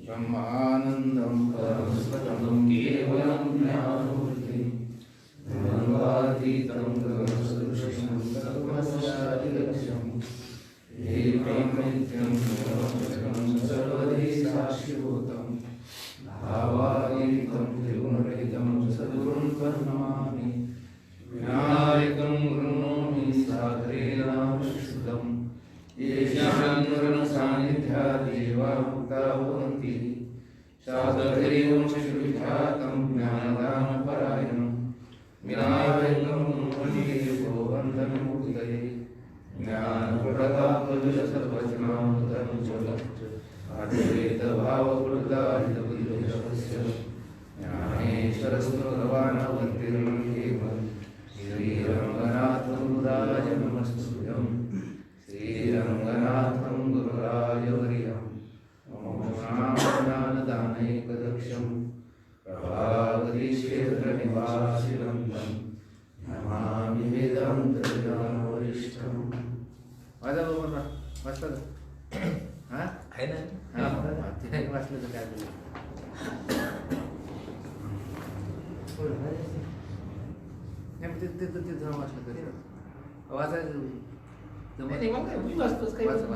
ब्रह्मानन्दं परमसुखं केवलं ज्ञानमूर्तिं द्वन्द्वातीतं गुणसदृशं सर्वस्यादिलक्ष्यं एकं नित्यं निर्मलं सर्वधि साक्षिभूतं भावातीतं त्रिगुणरहितं सद्गुरुं प्रणमामि विनायकं गृह्णोमि सागरेणाभिषिक्तं येषां गुणसान्निध्यादेवा मुक्ता भवन्ति शास्त्रैवं विख्यातं ज्ञानदानपरायणं विनायकं वन्दे गोवन्दनमूर्तये ज्ञानप्रदातुलसर्वजनामृतं अद्वैतभावकृताहितविद्वेषस्य ज्ञानेश्वरस्तु भगवानवन्तिर्मं श्रीरङ्गनाथं राजनमस्तुभ्यं श्रीरङ्गनाथं गुरुराजवर्यं ज्ञानदानैकदक्षं प्रभावतीक्षेत्रनिवासिनं नमामि वेदान्तविद्यावरिष्ठम्. माझा बरोबर वाचलं का? आहे ना? तिथे वाचलं तर काय बोलू? तिथं वाचलं तरी वाचायचं नाही. मग काय मी वाचतोच काही वाचत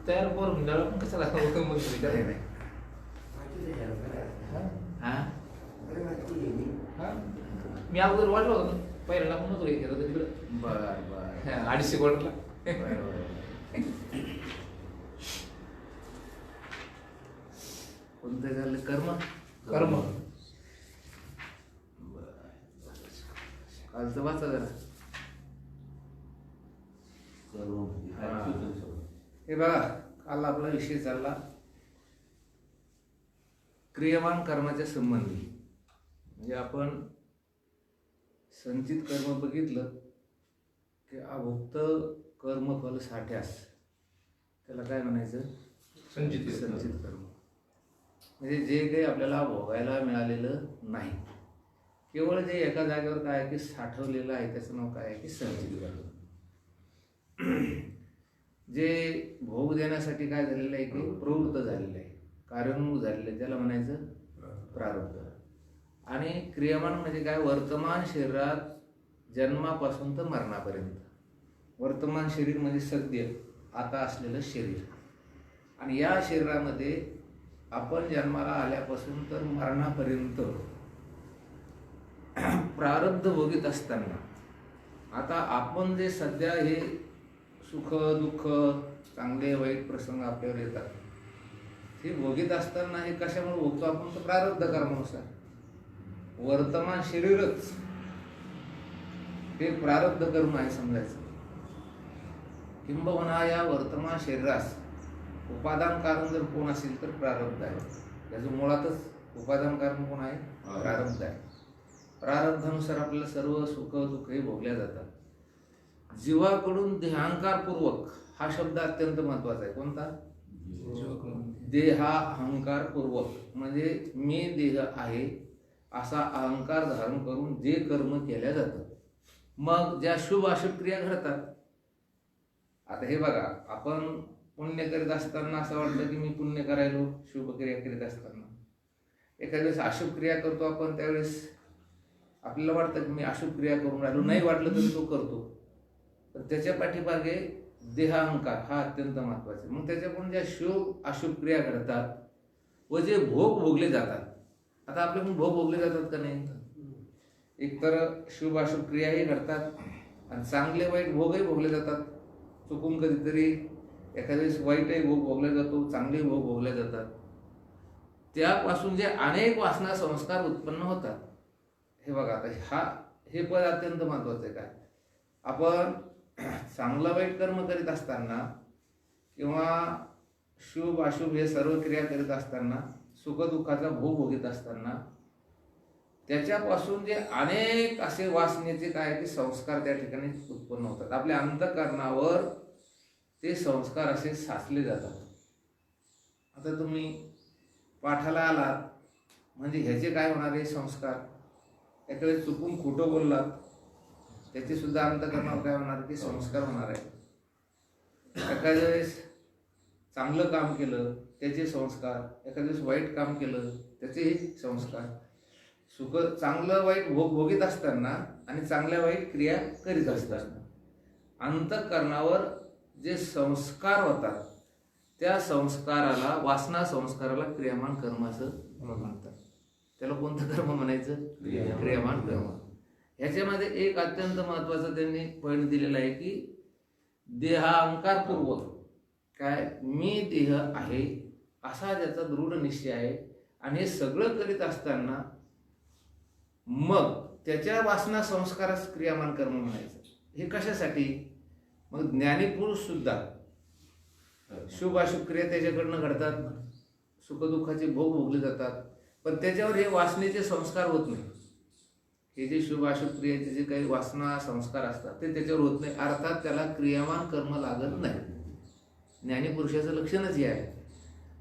तयार करून मिळालं पण कशाला मग विचारायचं नाही. मी अगोदर वाटलं होतं पहिल्याला पण नव्हतं घेतलं होतं तिकडं. बरं 250 कोटला. कोणतं झालं? कर्म. कालचं वाचा जरा. हे बघा, काल आपला विषय चालला क्रियमान कर्माच्या संबंधी. म्हणजे आपण संचित कर्म बघितलं की अभुक्त कर्मफल साठ्यास त्याला काय म्हणायचं? संचित कर्म. म्हणजे जे काही आपल्याला भोगायला मिळालेलं नाही, केवळ जे एका जागेवर काय आहे की साठवलेलं आहे, त्याचं नाव काय आहे की संचित कर्म. जे भोग देण्यासाठी काय झालेलं आहे की प्रवृत्त झालेलं आहे, कार्योन्मुख झालेलं आहे, त्याला म्हणायचं प्रारब्ध. आणि क्रियमान म्हणजे काय? वर्तमान शरीरात जन्मापासून तर मरणापर्यंत. वर्तमान शरीर म्हणजे सद्य आता असलेलं शरीर. आणि या शरीरामध्ये आपण जन्माला आल्यापासून तर मरणापर्यंत प्रारब्ध भोगीत असताना, आता आपण जे सध्या हे सुख दुःख चांगले वाईट प्रसंग आपल्यावर येतात, हे भोगीत असताना हे कशामुळे भोगतो आपण? तर प्रारब्ध कर्मानुसार. वर्तमान शरीरच हे प्रारब्ध कर्म आहे समजायचं. किंबहुना या वर्तमान शरीरास उपादान कारण जर कोण असेल तर प्रारब्ध आहे. त्याचं मुळातच उपादान कारण कोण आहे? प्रारब्ध आहे. प्रारब्धानुसार आपल्याला सर्व सुख दुःख हे भोगल्या जातात. जीवाकडून देहांकारपूर्वक हा शब्द अत्यंत महत्वाचा आहे. कोणता? देहाहंकारपूर्वक म्हणजे मी देह आहे असा अहंकार धारण करून जे कर्म केल्या जातं. मग ज्या शुभ अशुभ क्रिया घडतात. आता हे बघा, आपण पुण्य करीत असताना असं वाटतं की मी पुण्य करायलो, शुभ क्रिया करीत असताना. एखाद्या वेळेस अशुभ क्रिया करतो आपण, त्यावेळेस आपल्याला वाटतं की मी अशुभ क्रिया करून राहिलो, नाही वाटलं तरी तो करतो. तर त्याच्या पाठीमागे देहाहंकार हा अत्यंत महत्वाचा. मग त्याच्याकडून ज्या शुभ अशुभ क्रिया घडतात व जे भोग भोगले जातात. आता आपल्याकडून भोग भोगले जातात का नाही? एकतर शुभ अशुभ क्रियाही घडतात आणि चांगले वाईट भोगही भोगले जातात. चुकून कधीतरी एखाद्या वेळेस वाईटही भोग भोगला जातो, चांगले भोग भोगले जातात. त्यापासून जे अनेक वासना संस्कार उत्पन्न होतात. हे बघा, आता हे पद अत्यंत महत्वाचं आहे. काय? आपण चांगलं वाईट कर्म करीत असताना किंवा शुभ अशुभ हे सर्व क्रिया करीत असताना, सुखदुःखाचा भोग भोगीत असताना त्याच्यापासून जे अनेक असे वासनेचे काय की संस्कार त्या ठिकाणी उत्पन्न होतात. आपल्या अंतःकरणावर ते संस्कार असे साचले जातात. आता तुम्ही पाठाला आलात म्हणजे ह्याचे काय होणार आहे? संस्कार. एखादे चुकून खोटं बोललात त्याचे सुद्धा अंतःकरणावर काय होणार की संस्कार होणार आहे. एखाद्या वेळेस चांगलं काम केलं त्याचे संस्कार, एखाद्या दिवस वाईट काम केलं त्याचेही संस्कार. सुख चांगलं वाईट भोगीत असताना आणि चांगल्या वाईट क्रिया करीत असताना अंतःकरणावर जे संस्कार होतात त्या संस्काराला, वासना संस्काराला क्रियामान कर्म असं म्हणतात. त्याला कोणतं कर्म म्हणायचं? क्रियामान कर्म. ह्याच्यामध्ये एक अत्यंत महत्वाचं त्यांनी पॉईंट दिलेला आहे की देहांकारपूर्वक काय मी देह आहे असा त्याचा दृढ निश्चय आहे. आणि हे सगळं करीत असताना मग त्याच्या वासना संस्कारास क्रियामान कर्म म्हणायचं. हे कशासाठी? मग ज्ञानी पुरुष सुद्धा शुभ अशुभ क्रिया त्याच्याकडनं घडतात, सुखदुःखाचे भोग भोगले जातात, पण त्याच्यावर हे वासनेचे संस्कार होत नाही. हे जे शुभ अशुभ क्रियेचे जे काही वासना संस्कार असतात ते त्याच्यावर होत नाही, अर्थात त्याला क्रियामान कर्म लागत नाही. ज्ञानी पुरुषाचं लक्षणच हे आहे.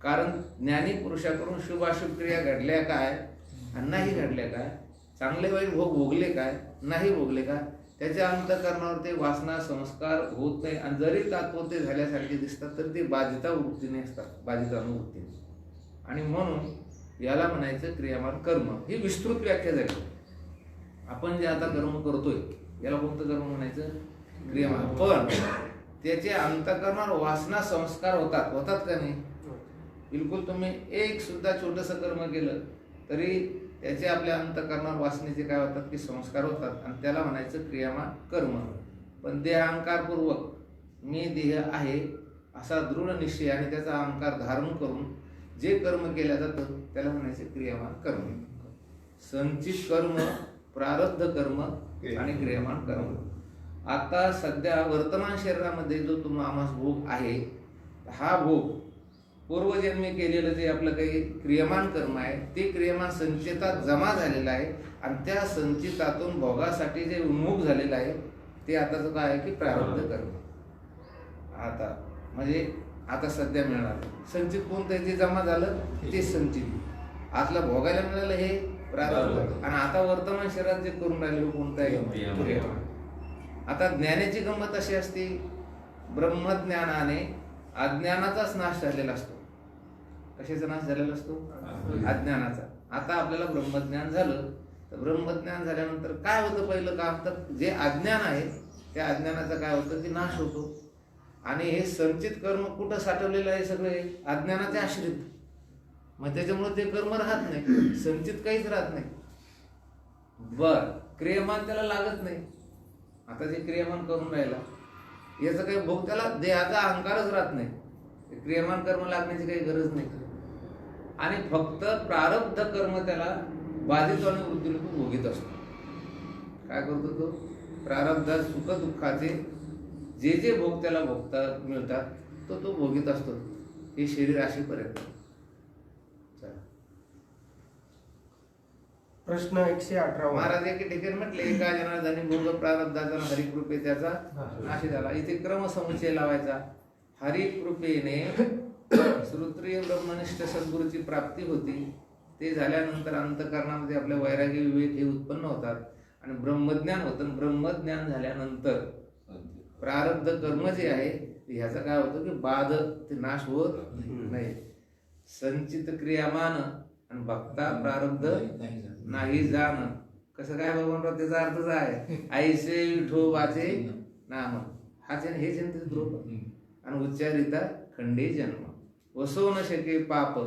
कारण ज्ञानी पुरुषाकडून शुभ अशुभ क्रिया घडल्या काय आणि नाही घडल्या काय, चांगले वाईट भोग भोगले काय नाही भोगले काय, त्याच्या अंतःकरणावर ते वासना संस्कार होत नाही. आणि जरी तात्पुरते झाल्यासारखे दिसतात तर ते बाधिता वृत्तीने असतात, बाधित अनुभूतीने. आणि म्हणून याला म्हणायचं क्रियामान कर्म. ही विस्तृत व्याख्या झाली. आपण जे आता कर्म करतोय याला कोणतं कर्म म्हणायचं? क्रियामान. पण त्याचे अंतःकरणावर वासना संस्कार होतात का नाही? बिलकुल. तुम्ही एक सुद्धा छोटंसं कर्म केलं तरी त्याचे आपल्या अंतःकरणावर वासनेचे काय होतात की संस्कार होतात, आणि त्याला म्हणायचं क्रियामान कर्म. पण देह अहंकारपूर्वक मी देह आहे असा दृढ निश्चय आणि त्याचा अहंकार धारण करून जे कर्म केलं जातं त्याला म्हणायचं क्रियामान कर्म. संचित कर्म, प्रारब्ध कर्म आणि क्रियामान कर्म. आता सध्या वर्तमान शरीरामध्ये जो आम्हास भोग आहे, हा भोग पूर्वजन्मी केलेलं जे आपलं काही क्रियमान कर्म आहे ते क्रियमान संचितात जमा झालेलं आहे. आणि त्या संचितातून भोगासाठी जे उन्मुख झालेलं आहे ते आताचं काय आहे की प्रारब्ध कर्म. आता म्हणजे आता सध्या मिळणार संचित कोणतं आहे? ते जमा झालं ते संचित. आतलं भोगायला मिळालं हे प्रारब्ध. आणि आता वर्तमान शरीरात जे करून राहिलेलं कोणतं आहे? क्रियमान. आता ज्ञानाची गंमत अशी असते, ब्रह्मज्ञानाने अज्ञानाचाच नाश झालेला असतो. कशाचा नाश झालेला असतो? अज्ञानाचा. आता आपल्याला ब्रह्मज्ञान झालं तर ब्रह्मज्ञान झाल्यानंतर काय होतं? पहिलं काम तर जे अज्ञान आहे त्या अज्ञानाचा काय होतं की नाश होतो. आणि हे संचित कर्म कुठं साठवलेलं आहे? सगळे अज्ञानाचे आश्रित. मग त्याच्यामुळे ते कर्म राहत नाही, संचित काहीच राहत नाही. क्रियमान त्याला लागत नाही. आता जे क्रियमान करून राहिला याचा काही भोग त्याला देहाचा अहंकारच राहत नाही. क्रियमान कर्म लागण्याची काही गरज नाही. आणि फक्त प्रारब्ध कर्म त्याला बाधित आणि वृत्तीने तो भोगीत असतो. काय करतो तो? प्रारब्ध सुख दुःखाचे जे जे भोग त्याला मिळतात तो भोगीत असतो. हे शरीर अशीपर्यंत. प्रश्न 118. महाराज एके ठिकाणी म्हटले, एका जनार्दनी भोग प्रारब्धाचा हरिकृपे त्याचा नाश झाला. इथे क्रमसमुच्चय लावायचा. हरिकृपेने श्रोत्रिय ब्रह्मनिष्ठ सद्गुरूची प्राप्ती होती. ते झाल्यानंतर अंतःकरणामध्ये आपल्या वैराग्य विवेक हे उत्पन्न होतात आणि ब्रह्मज्ञान होतं. ब्रह्मज्ञान झाल्यानंतर प्रारब्ध कर्म जे आहे ह्याचा काय होतं की बाध ते नाश होत नाही. संचित क्रियामान आणि भक्ता प्रारब्ध नाही जाण. कसं काय भगवान? त्याचा अर्थच आहे ऐसे विठोबाचे नाम हाच हे चिंतित रूप आणि उच्चारिता खंडे जन्म. वसो न शके पाप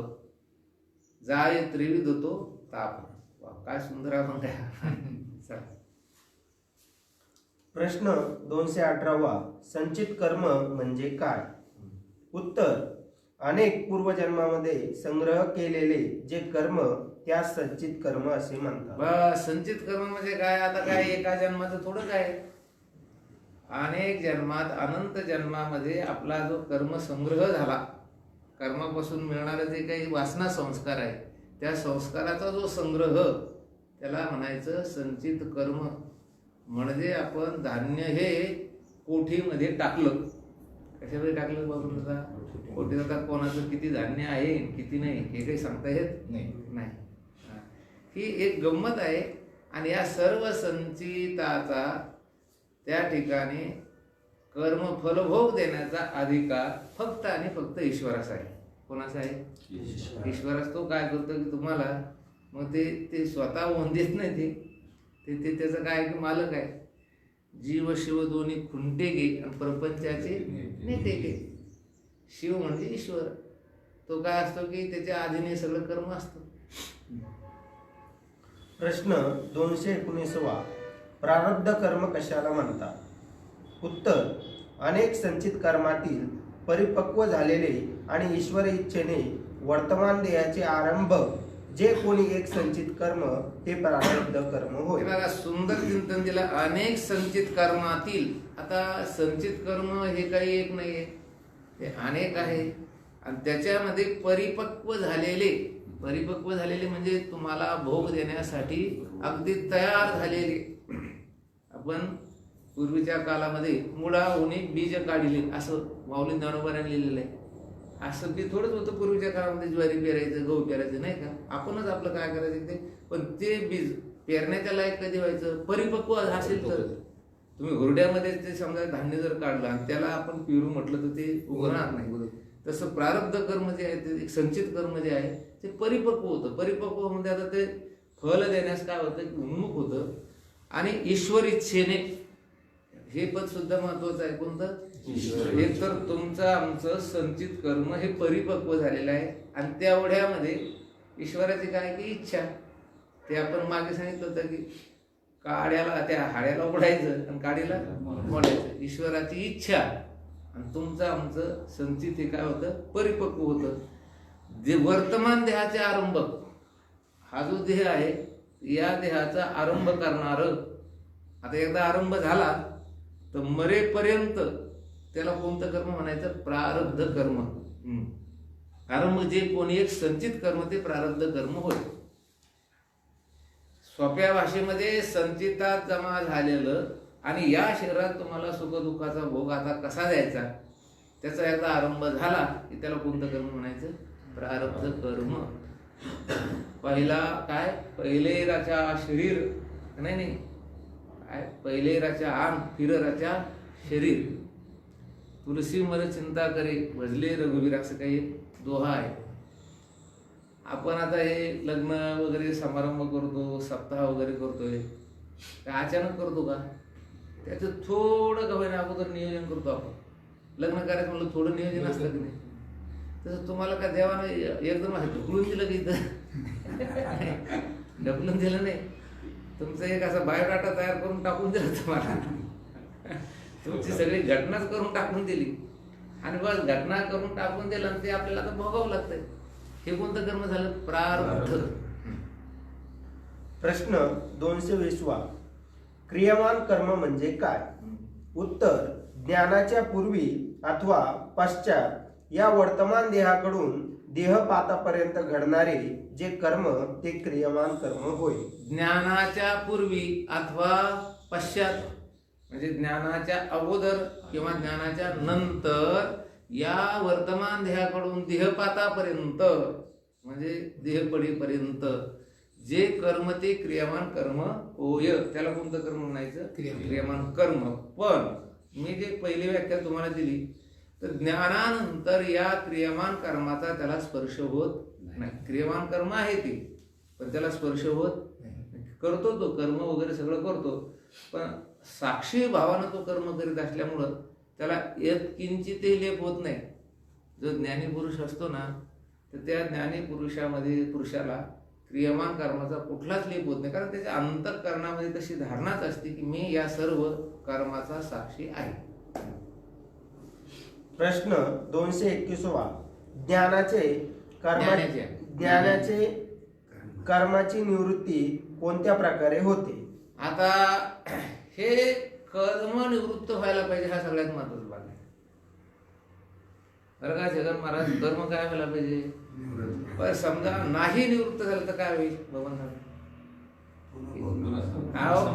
जाय त्रिविध होतो ताप. काय सुंदर आहे. प्रश्न 218. संचित कर्म म्हणजे काय? उत्तर: अनेक पूर्वजन्मामध्ये संग्रह केलेले जे कर्म त्या संचित कर्म असे म्हणतात. संचित कर्म म्हणजे काय? आता काय एका जन्माचं थोडं काय, अनेक जन्मात अनंत जन्मामध्ये आपला जो कर्म संग्रह झाला, कर्मापासून मिळणारे जे काही वासना संस्कार आहे त्या संस्काराचा जो संग्रह त्याला म्हणायचं संचित कर्म. म्हणजे आपण धान्य हे कोठीमध्ये टाकलं. कशामध्ये टाकलं बाबू? कोठीत आता कोणाचं किती धान्य आहे किती नाही हे काही सांगता येत नाही. ही एक गंमत आहे. आणि या सर्व संचिताचा त्या ठिकाणी कर्म फलभोग देण्याचा अधिकार फक्त आणि फक्त ईश्वराचा आहे. कोणाचा आहे? ईश्वराच. तो काय करतो की तुम्हाला मग ते स्वतः होऊन देत नाही. ते त्याचं काय की मालक आहे. जीव शिव दोन्ही खुंटे गे आणि प्रपंचाचे नेते गे. शिव म्हणजे ईश्वर. तो काय असतो की त्याच्या अधीने सगळं कर्म असतं. प्रश्न 219वा. प्रारब्ध कर्म कशाला म्हणतात? उत्तर: अनेक संचित कर्मातील परिपक्व झालेले आणि ईश्वर इच्छेने वर्तमान देहाचे आरंभ जे कोणी एक संचित कर्म ते प्रारब्ध कर्म होय. बघा, सुंदर चिंतन दिला. अनेक संचित कर्मातील. आता संचित कर्म हे काही एक नाहीये, ते अनेक आहे. आणि त्याच्यामध्ये परिपक्व झालेले म्हणजे तुम्हाला भोग देण्यासाठी अगदी तयार झालेले. आपण पूर्वीच्या काळामध्ये मुळाहुनी बीज काढले असं माऊली ज्ञानोबाने लिहिलेलं आहे. असं बी थोडंच होतं पूर्वीच्या काळामध्ये. ज्वारी पेरायचं, गहू पेरायचं, नाही का? आपणच आपलं काय करायचं ते. पण ते बीज पेरण्याच्या लायक कधी व्हायचं? परिपक्व असेल तर. तुम्ही हुरड्यामध्ये ते समजा धान्य जर काढलं आणि त्याला आपण पेरू म्हटलं तर ते उगवणार नाही. तसं प्रारब्ध कर्म जे आहे ते संचित कर्म जे आहे ते परिपक्व होतं. परिपक्व म्हणजे आता ते फल देण्यास काय होतं की उन्मुख होतं. आणि ईश्वर इच्छेने, हे पद सुद्धा महत्वाचं आहे. कोणतं? एक तर तुमचं आमचं संचित कर्म हे परिपक्व झालेलं आहे आणि त्या ओढ्यामध्ये ईश्वराची काय की इच्छा. ते आपण मागे सांगितलं होतं की काड्याला त्या हाड्याला ओढायचं आणि काडीला मोडायचं. ईश्वराची इच्छा आणि तुमचं आमचं संचित हे काय होतं? परिपक्व होतं. जे वर्तमान देहाचे आरंभ, हा जो देह आहे या देहाचा आरंभ करणार. आता एकदा आरंभ झाला तर मरेपर्यंत त्याला कोणतं कर्म म्हणायचं? प्रारब्ध कर्म. आरंभ जे कोणी एक संचित कर्म ते प्रारब्ध कर्म होय. सोप्या भाषेमध्ये संचितात जमा झालेलं आणि या शरीरात तुम्हाला सुखदुःखाचा भोग आता कसा द्यायचा त्याचा एकदा आरंभ झाला की त्याला कोणतं कर्म म्हणायचं? प्रारब्ध कर्म. पहिला काय? पहिले राजा शरीर, नाही काय? पहिले राजा आंग फिर राजा शरीर. तुलसी मर चिंता करे भजले रघुवीर, असं काही दोहा आहे. आपण आता हे लग्न वगैरे समारंभ करतो, सप्ताह वगैरे करतोय, काय अचानक करतो का? त्याचं थोडं गव्हाने अगोदर नियोजन करतो आपण. लग्न करायचं म्हणलं थोडं नियोजन असतं की नाही? तसं तुम्हाला का देवानं एकदम ढकलून दिलं की इथं? ढकलून दिलं नाही. तुमचा एक असा बायोडाटा तयार करून टाकून दिला तुम्हाला. तुमची सगळी घटनाच करून टाकून दिली आणि बस घटना करून टाकून दिलं आणि ते आपल्याला आता भोगावं लागतंय. हे कोणतं कर्म झालं? प्रारब्ध. प्रश्न 220वा. क्रियमान कर्म म्हणजे काय? उत्तर: ज्ञानाच्या पूर्वी अथवा पश्चात या वर्तमान देहाकडून देहपातापर्यंत घडणारे जे कर्म ते क्रियमान कर्म होय. ज्ञानाच्या पूर्वी अथवा पश्चात म्हणजे ज्ञानाच्या अगोदर किंवा ज्ञानाच्या नंतर या वर्तमान देहाकडून देहपातापर्यंत म्हणजे देह पडीपर्यंत जे कर्म ते क्रियमान कर्म होय. त्याला कोणतं कर्म म्हणायचं? क्रियमान कर्म. पण मी जे पहिली व्याख्या तुम्हाला दिली तर ज्ञानानंतर या क्रियमान कर्माचा त्याला स्पर्श होत नाही. क्रियमान कर्म आहे ते, पण त्याला स्पर्श होत करतो. तो कर्म वगैरे सगळं करतो, पण साक्षी भावानं तो कर्म करीत असल्यामुळं त्याला यत्किंचितही लेप होत नाही. जो ज्ञानी पुरुष असतो ना, तर त्या ज्ञानी पुरुषाला क्रियमान कर्माचा कुठलाच लेप होत नाही, कारण त्याच्या अंतःकरणामध्ये तशी धारणाच असते की मी या सर्व कर्माचा साक्षी आहे. प्रश्न 221वा. ज्ञानाचे कर्माची निवृत्ती कोणत्या प्रकारे होते? आता हे कर्म निवृत्त व्हायला पाहिजे, हा सगळ्यात महत्वाचा भाग आहे. बरं का जगन महाराज, कर्म काय व्हायला पाहिजे? पण समजा नाही निवृत्त झालं तर काय होईल? बाबा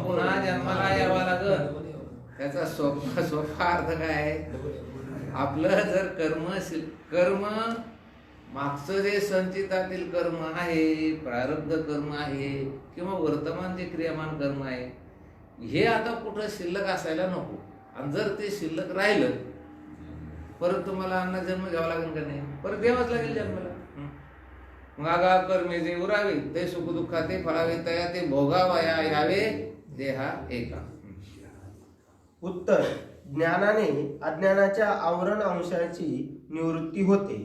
पुन्हा जन्माला यावं लागल. त्याचा सोपा अर्थ काय आहे? आपलं जर कर्म मागचं जे संचितातील कर्म आहे, प्रारब्ध कर्म आहे किंवा वर्तमान जे क्रियामान कर्म आहे, हे आता कुठं शिल्लक असायला नको. आणि जर ते शिल्लक राहिलं परत तुम्हाला अन्न जन्म घ्यावा लागेल का नाही? परत घ्यावाच लागेल जन्माला. मग आगा कर्मे जे उरावे ते सुख दुःखा ते फळावे तया ते भोगावया यावे देहा एका. उत्तर, ज्ञानाने अज्ञानाच्या आवरण अंशाची निवृत्ती होते.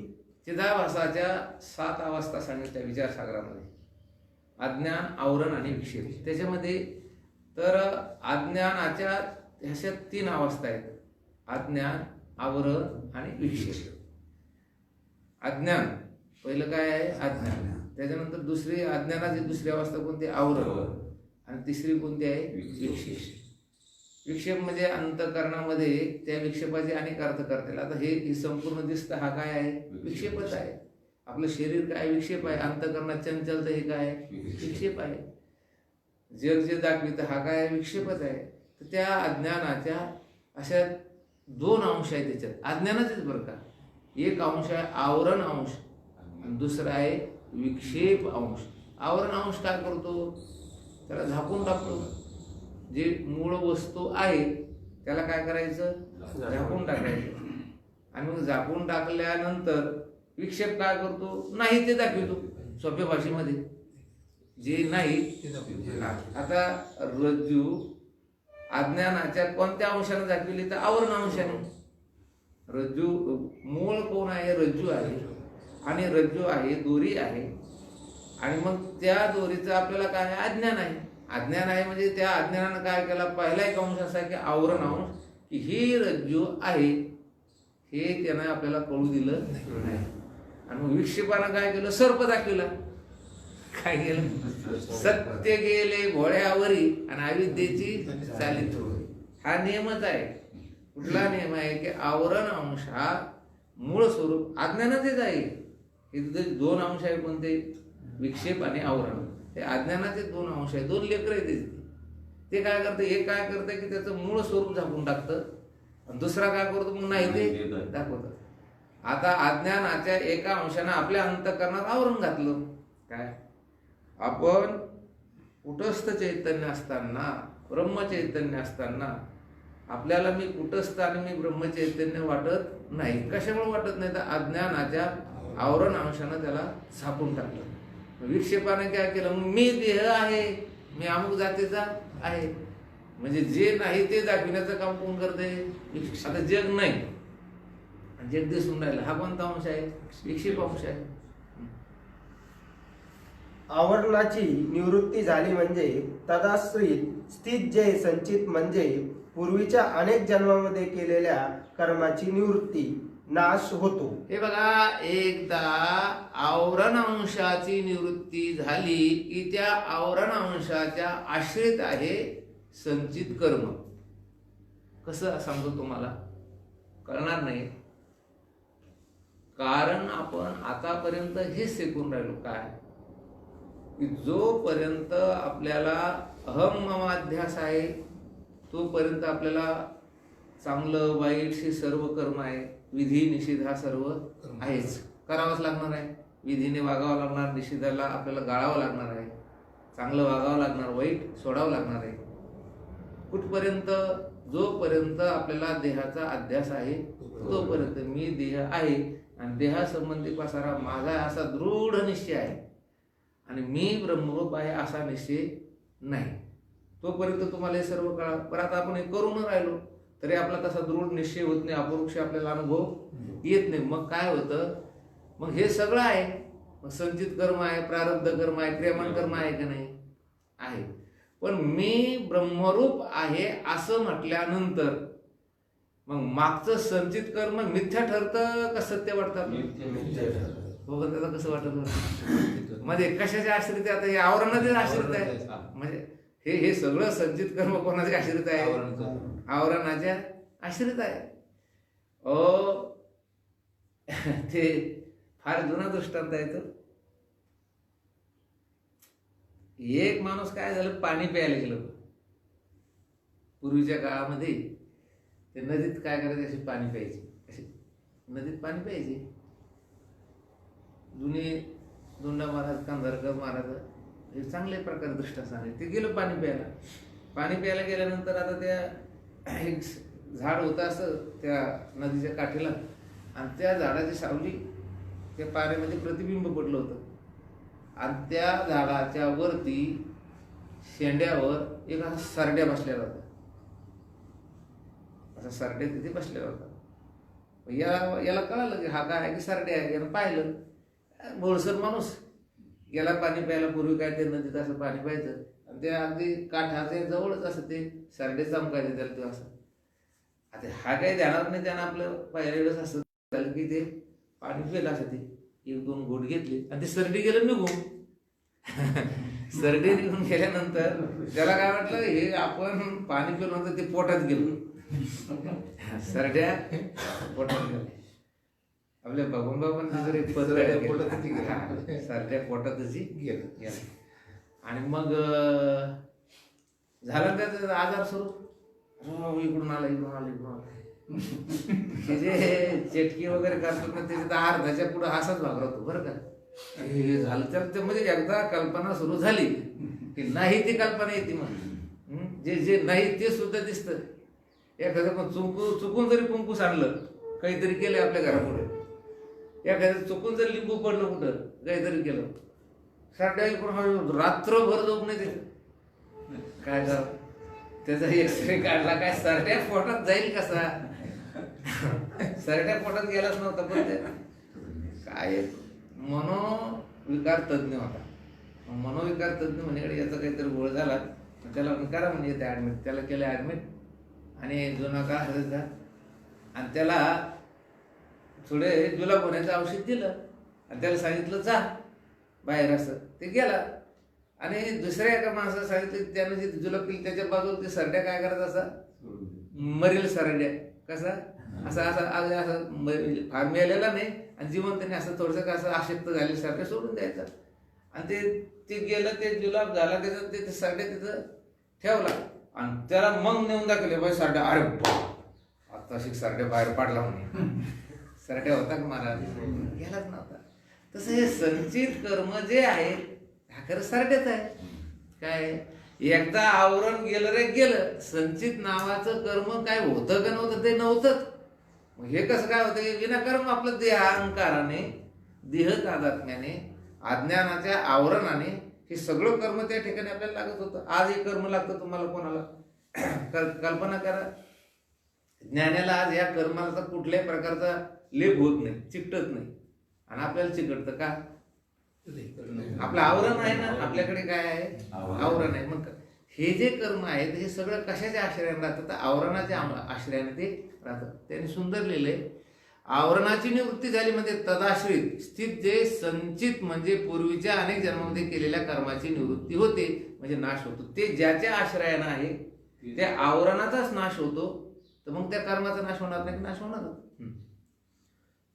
चिदाभासाच्या 7 अवस्था सांगितल्या विचारसागरामध्ये. अज्ञान, आवरण आणि विक्षेप. त्याच्यामध्ये तर अज्ञानाच्या ह्याच्या 3 अवस्था आहेत: अज्ञान, आवरण आणि विक्षेप. अज्ञान पहिलं काय आहे? अज्ञान. त्याच्यानंतर दुसरी अज्ञानाची दुसरी अवस्था कोणती? आवरण. आणि तिसरी कोणती आहे? विक्षेप. विक्षेप म्हणजे अंतःकरणामध्ये त्या विक्षेपाचे अनेक अर्थ करतील. आता हे संपूर्ण दिसतं हा काय आहे? विक्षेपच आहे. आपलं शरीर काय? विक्षेप आहे. अंतःकरणात चंचलता हे काय? विक्षेप आहे. जग जे दाखवितं हा काय? विक्षेपच आहे. तर त्या अज्ञानाच्या अशा 2 अंश आहेत त्याच्यात. अज्ञानाचेच बरं का. एक अंश आहे आवरण अंश आणि दुसरा आहे विक्षेप अंश. आवरण अंश काय करतो? त्याला झाकून टाकतो. जे मूळ वस्तू आहे त्याला काय करायचं? झाकून टाकायचं. आणि मग झाकून टाकल्यानंतर विक्षेप काय करतो? नाही ते दाखवतो. सोप्या भाषेमध्ये जे नाही. आता रज्जू अज्ञानाच्या कोणत्या अंशाने दाखविली? तर आवरण अंशाने. रज्जू मूळ कोण आहे? रज्जू आहे. आणि रज्जू आहे, दोरी आहे. आणि मग त्या दोरीचं आपल्याला काय आहे? अज्ञान आहे. अज्ञान आहे म्हणजे त्या अज्ञानानं काय केला? पहिला एक अंश असा की आवरण अंश, की ही रज्जू आहे हे त्यानं आपल्याला कळू दिलं नाही. आणि मग विक्षेपानं काय केलं? सर्प दाखविला. काय केलं? सत्य गेले भोळ्यावरी आणि अविद्येची चाली थोडी. हा नियमच आहे. कुठला नियम आहे? की आवरण अंश हा मूळ स्वरूप अज्ञानाचेच आहे. इथे 2 अंश आहे कोणते? विक्षेप आणि आवरण. हे अज्ञानाचे 2 अंश आहे. 2 लेकर आहेत. ते काय करतं? एक काय करतं की त्याचं मूळ स्वरूप झाकून टाकतं आणि दुसरा काय करतो? मग नाही ते दाखवतं. आता अज्ञानाच्या एका अंशानं आपल्या अंतःकरणात आवरण घातलं. काय? आपण कुटस्थ चैतन्य असताना, ब्रह्मचैतन्य असताना आपल्याला मी कुटस्थ आणि मी ब्रह्मचैतन्य वाटत नाही. कशामुळे वाटत नाही? तर अज्ञानाच्या आवरण अंशानं त्याला झाकून टाकलं. विक्षेपाने काय केलं? मग मी देह आहे, मी अमुक जातीचा आहे. म्हणजे जे नाही ते दाखविण्याचं काम कोण करते? आता जग नाही, जग दिसून राहिलं. हा कोणता अंश आहे? विक्षेप अंश आहे. आवरणाची निवृत्ती झाली म्हणजे तदाश्रित स्थित जे संचित म्हणजे पूर्वीच्या अनेक जन्मामध्ये केलेल्या कर्माची निवृत्ती, नाश होतो. हे बघा, एकदा आवरण अंशाची निवृत्ती झाली की त्या आवरण अंशाच्या आश्रित आहे संचित कर्म. कसं सांगतो तुम्हाला? कळणार नाही. कारण आपण आतापर्यंत हेच शिकून राहिलो काय? की जोपर्यंत आपल्याला अहम ममाध्यास आहे तोपर्यंत आपल्याला चांगलं वाईट हे सर्व कर्म आहे. विधी निषेध हा सर्व आहेच, करावाच लागणार आहे. विधीने वागावं लागणार, निषेधाला आपल्याला गाळावं लागणार आहे. चांगलं वागावं लागणार, वाईट सोडावं लागणार आहे. कुठपर्यंत? जोपर्यंत आपल्याला देहाचा अध्यास आहे तोपर्यंत मी देह आहे आणि देहासंबंधी पसारा माझा असा दृढ निश्चय आहे आणि मी ब्रह्मरूप आहे असा निश्चय नाही. तोपर्यंत तुम्हाला हे सर्व कळा. पण आता आपण हे करून राहिलो तरी आपला तसा दृढ निश्चय होत नाही, अपरोक्ष आपल्याला अनुभव येत नाही. मग काय होतं? मग हे सगळं आहे. मग संचित कर्म आहे, प्रारब्ध कर्म आहे, क्रियमान कर्म आहे का नाही? आहे. पण मी ब्रह्मरूप आहे असं म्हटल्यानंतर मग मागचं संचित कर्म मिथ्या ठरतं का सत्य वाटतं? हो. त्याला कसं वाटत? म्हणजे कशाचे आश्रित आहे? आता हे आवरणाचे आश्रित आहे. म्हणजे हे सगळं संचित कर्म कोणाचे आश्रित आहे? आवरणाच्या आश्रित आहे. ते फार जुना दृष्टांत आहे तो. एक माणूस काय झालं, पाणी प्यायला गेलो. पूर्वीच्या काळामध्ये ते नदीत काय करायचे, असे पाणी प्यायचे. असे नदीत पाणी प्यायचे. जुने दोंडा महाराज, कांधारकर महाराज हे चांगले प्रकारे दृष्टांत सांगले. ते गेलो पाणी प्यायला. पाणी प्यायला गेल्यानंतर आता त्या एक झाड होतं असं त्या नदीच्या काठीला, आणि त्या झाडाची सावली त्या पाण्यामध्ये प्रतिबिंब पडलं होतं, आणि त्या झाडाच्या वरती शेंड्यावर एक असा सरड्या बसलेला होता. असा सरड्या तिथे बसलेला होता. याला कळालं की हा काय आहे की सरड्या आहे. यानं पाहिलं, बोळसर माणूस, याला पाणी प्यायला पूर्वी काय ते नदीत असं पाणी प्यायचं, आणि ते अगदी काठाच्या जवळच असं ते सरडे चमकायचे त्याला ते असं. आता हा काही ध्यानात नाही, त्यानं आपलं पहिल्या वेळेस असं झालं की ते पाणी पिलं असं, ते 1-2 घोट घेतले आणि ते सरडी गेलं निघून. सरडी निघून गेल्यानंतर त्याला काय वाटलं, हे आपण पाणी पिलो नंतर ते पोटात गेलो. सरड्या पोटात गेल्या. आपल्या भगवान बाबांनी जर एक पत्र सरड्या पोटातच गेला. आणि मग झाला त्याचा आजार सुरू. इकडून आला, इकडून आला, इकडून आला. हे जे चेटकी वगैरे करतात ना, त्याच्यात अर्ध्याच्या पुढे असाच भागवतो बरं का. हे झालं तर ते म्हणजे एकदा कल्पना सुरू झाली की नाही ती कल्पना येते. मग जे नाही ते सुद्धा दिसतं. एखादं पण चुकून जरी कुंकूस आणलं, काहीतरी केलं आपल्या घरापुढे, एखादं चुकून जर लिंबू पडलं कुठं, काहीतरी केलं, सरड्या पण रात्रभर झोप नाही तिथे. काय करा, त्याचा एक्सरे काढला, काय सरड्या पोटात जाईल कसा. सरड्या पोटात गेलाच नव्हता, पण ते काय मनोविकार तज्ज्ञ होता. मनोविकार तज्ज्ञ म्हणे याचा काहीतरी गोळ झाला, त्याला करा म्हणजे येते ॲडमिट. त्याला केलं ॲडमिट, आणि जुना काळ हरत आणि त्याला थोडे जुलाब होण्याचं औषध दिलं, आणि त्याला सांगितलं जा बाहेर असं. ते गेला, आणि दुसऱ्या एका माणसाला सांगितलं, त्यानं जे जुलाब केली त्याच्या बाजूला ते सरड्या काय करत असा, मरेल सरड्या कसा असा असा असं फार मिळालेला नाही, आणि जीवन त्याने असं थोडंसं असं आशक्त झाले सरड्या सोडून द्यायचा. आणि ते गेलं, ते जुलाब झाला, त्याचं ते सरड्या तिथं ठेवला, आणि त्याला मग नेऊन दाखवले बाई सरड्या. अरे आता सरड्या बाहेर पाडला म्हणे. सरड्या होता का महाराज? गेलाच नव्हता. तसं हे संचित कर्म जे आहे हा खरं सरड्याच आहे. काय एकदा आवरण गेलं रे गेलं. संचित नावाचं कर्म काय होतं का नव्हतं ते नव्हतंच. मग हे कसं काय होतं? विनाकर्म आपलं देह अहंकाराने, देह तादात्म्याने, अज्ञानाच्या आवरणाने हे सगळं कर्म त्या ठिकाणी आपल्याला लागत होतं. आज हे कर्म लागतं तुम्हाला कोणाला? कल्पना करा, ज्ञानाला आज या कर्माला तर कुठल्याही प्रकारचा लेप होत नाही, चिकटत नाही. आणि आपल्याला चिकटतं का? आपलं आवरण आहे ना, आपल्याकडे काय आहे? आवरण आहे. मग हे जे कर्म आहेत हे सगळं कशाच्या आश्रयाने राहतं? तर आवरणाच्या आश्रयाने ते राहतं. त्यांनी सुंदर लिहिलंय, आवरणाची निवृत्ती झाली म्हणजे तदाश्रित स्थित जे संचित म्हणजे पूर्वीच्या अनेक जन्मामध्ये केलेल्या कर्माची निवृत्ती होते, म्हणजे नाश होतो. ते ज्याच्या आश्रयानं आहे त्या आवरणाचाच नाश होतो. तर मग त्या कर्माचा नाश होणार नाही, नाश होणार.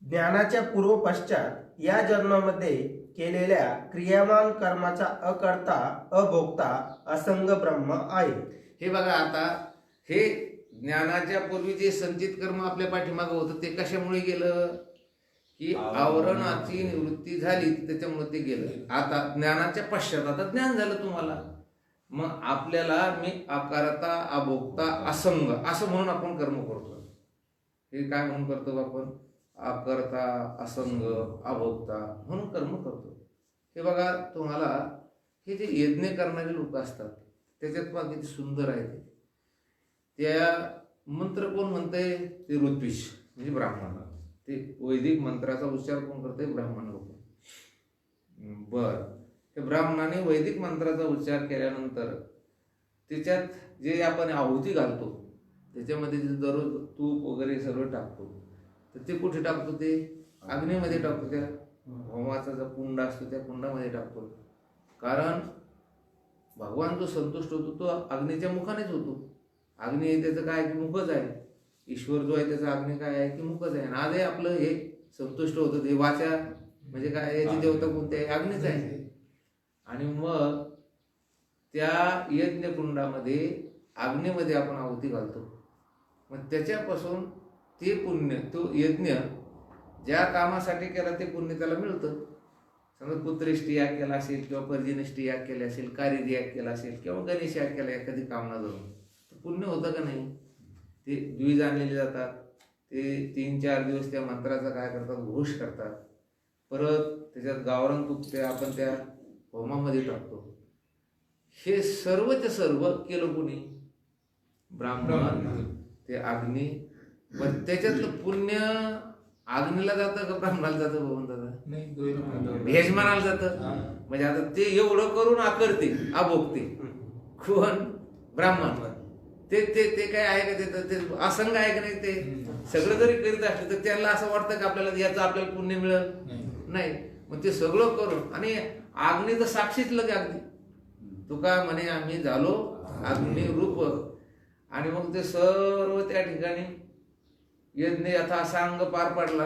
ज्ञानाच्या पूर्व पश्चात या जन्मामध्ये केलेल्या क्रियामान कर्माचा अकर्ता अभोक्ता असंग ब्रह्म आहे. हे बघा, आता हे ज्ञानाच्या पूर्वी जे संचित कर्म आपल्या पाठीमागं होतं ते कशामुळे गेलं? की आवरणाची निवृत्ती झाली, त्याच्यामुळे ते गेलं. आता ज्ञानाच्या पश्चात आता ज्ञान झालं तुम्हाला, मग आपल्याला मी अकर्ता अभोक्ता असंग असं म्हणून आपण कर्म करतो. हे काय म्हणून करतो आपण? अकर्ता असंग अभोक्ता म्हणून कर्म करतो. हे बघा, तुम्हाला हे जे यज्ञ करणारे लोक असतात त्याच्यात पण किती सुंदर आहे ते. त्या मंत्र कोण म्हणतंय? ते ऋत्विज म्हणजे ब्राह्मण. ते वैदिक मंत्राचा उच्चार कोण करतंय? ब्राह्मण लोक. बर, त्या ब्राह्मणाने वैदिक मंत्राचा उच्चार केल्यानंतर त्याच्यात जे आपण आहुती घालतो त्याच्यामध्ये जे दररोज तूप वगैरे सगळं टाकतो, तर ते कुठे टाकतो? ते अग्नीमध्ये टाकतो. त्या होमाचा जो कुंड असतो त्या कुंडामध्ये टाकतो. कारण भगवान जो संतुष्ट होतो तो अग्नीच्या मुखानेच होतो. अग्नी त्याचं काय की मुखच आहे. ईश्वर जो आहे त्याचा अग्नी काय आहे की मुखच आहे. आणि आजही आपलं हे संतुष्ट होतं ते वाचा म्हणजे काय, याची देवता कोणती आहे? अग्नीच आहे. आणि मग त्या यज्ञकुंडामध्ये अग्नीमध्ये आपण आहुती घालतो. मग त्याच्यापासून ते पुण्य, तो यज्ञ ज्या कामासाठी केला ते पुण्य त्याला मिळतं. समजा पुत्रेष्टी याग केला असेल किंवा पर्जनिष्ठी याग केला असेल, कारिदी याग केला असेल किंवा गणेश याग केला एखादी कामना धरून, तर पुण्य होतं का नाही? ते द्विज आणलेले जातात, ते 3-4 दिवस त्या मंत्राचा काय करतात, घोष करतात. परत त्याच्यात गावरान तूप ते आपण त्या होमामध्ये टाकतो. हे सर्वच्या सर्व केलं कोणी? ब्राह्मण. ते अग्नी, पण त्याच्यातलं पुण्य अग्नीला जातं का ब्राह्मणाला जातं? बघून दादा यजमानाला जातं. म्हणजे आता ते एवढं करून आकरते, अभोगते कोण? ब्राह्मण. ते ते ते काय आहे का? ते असंग आहे का नाही? ते सगळं जरी करीत असले तर त्यांना असं वाटतं की आपल्याला याचं आपल्याला पुण्य मिळेल नाही. मग ते सगळं करून, आणि अग्नी तर साक्षीच लगे अगदी. तुका म्हणे आम्ही झालो अग्नी रूप. आणि मग ते सर्व त्या ठिकाणी यज्ञ यथासांग पार पडला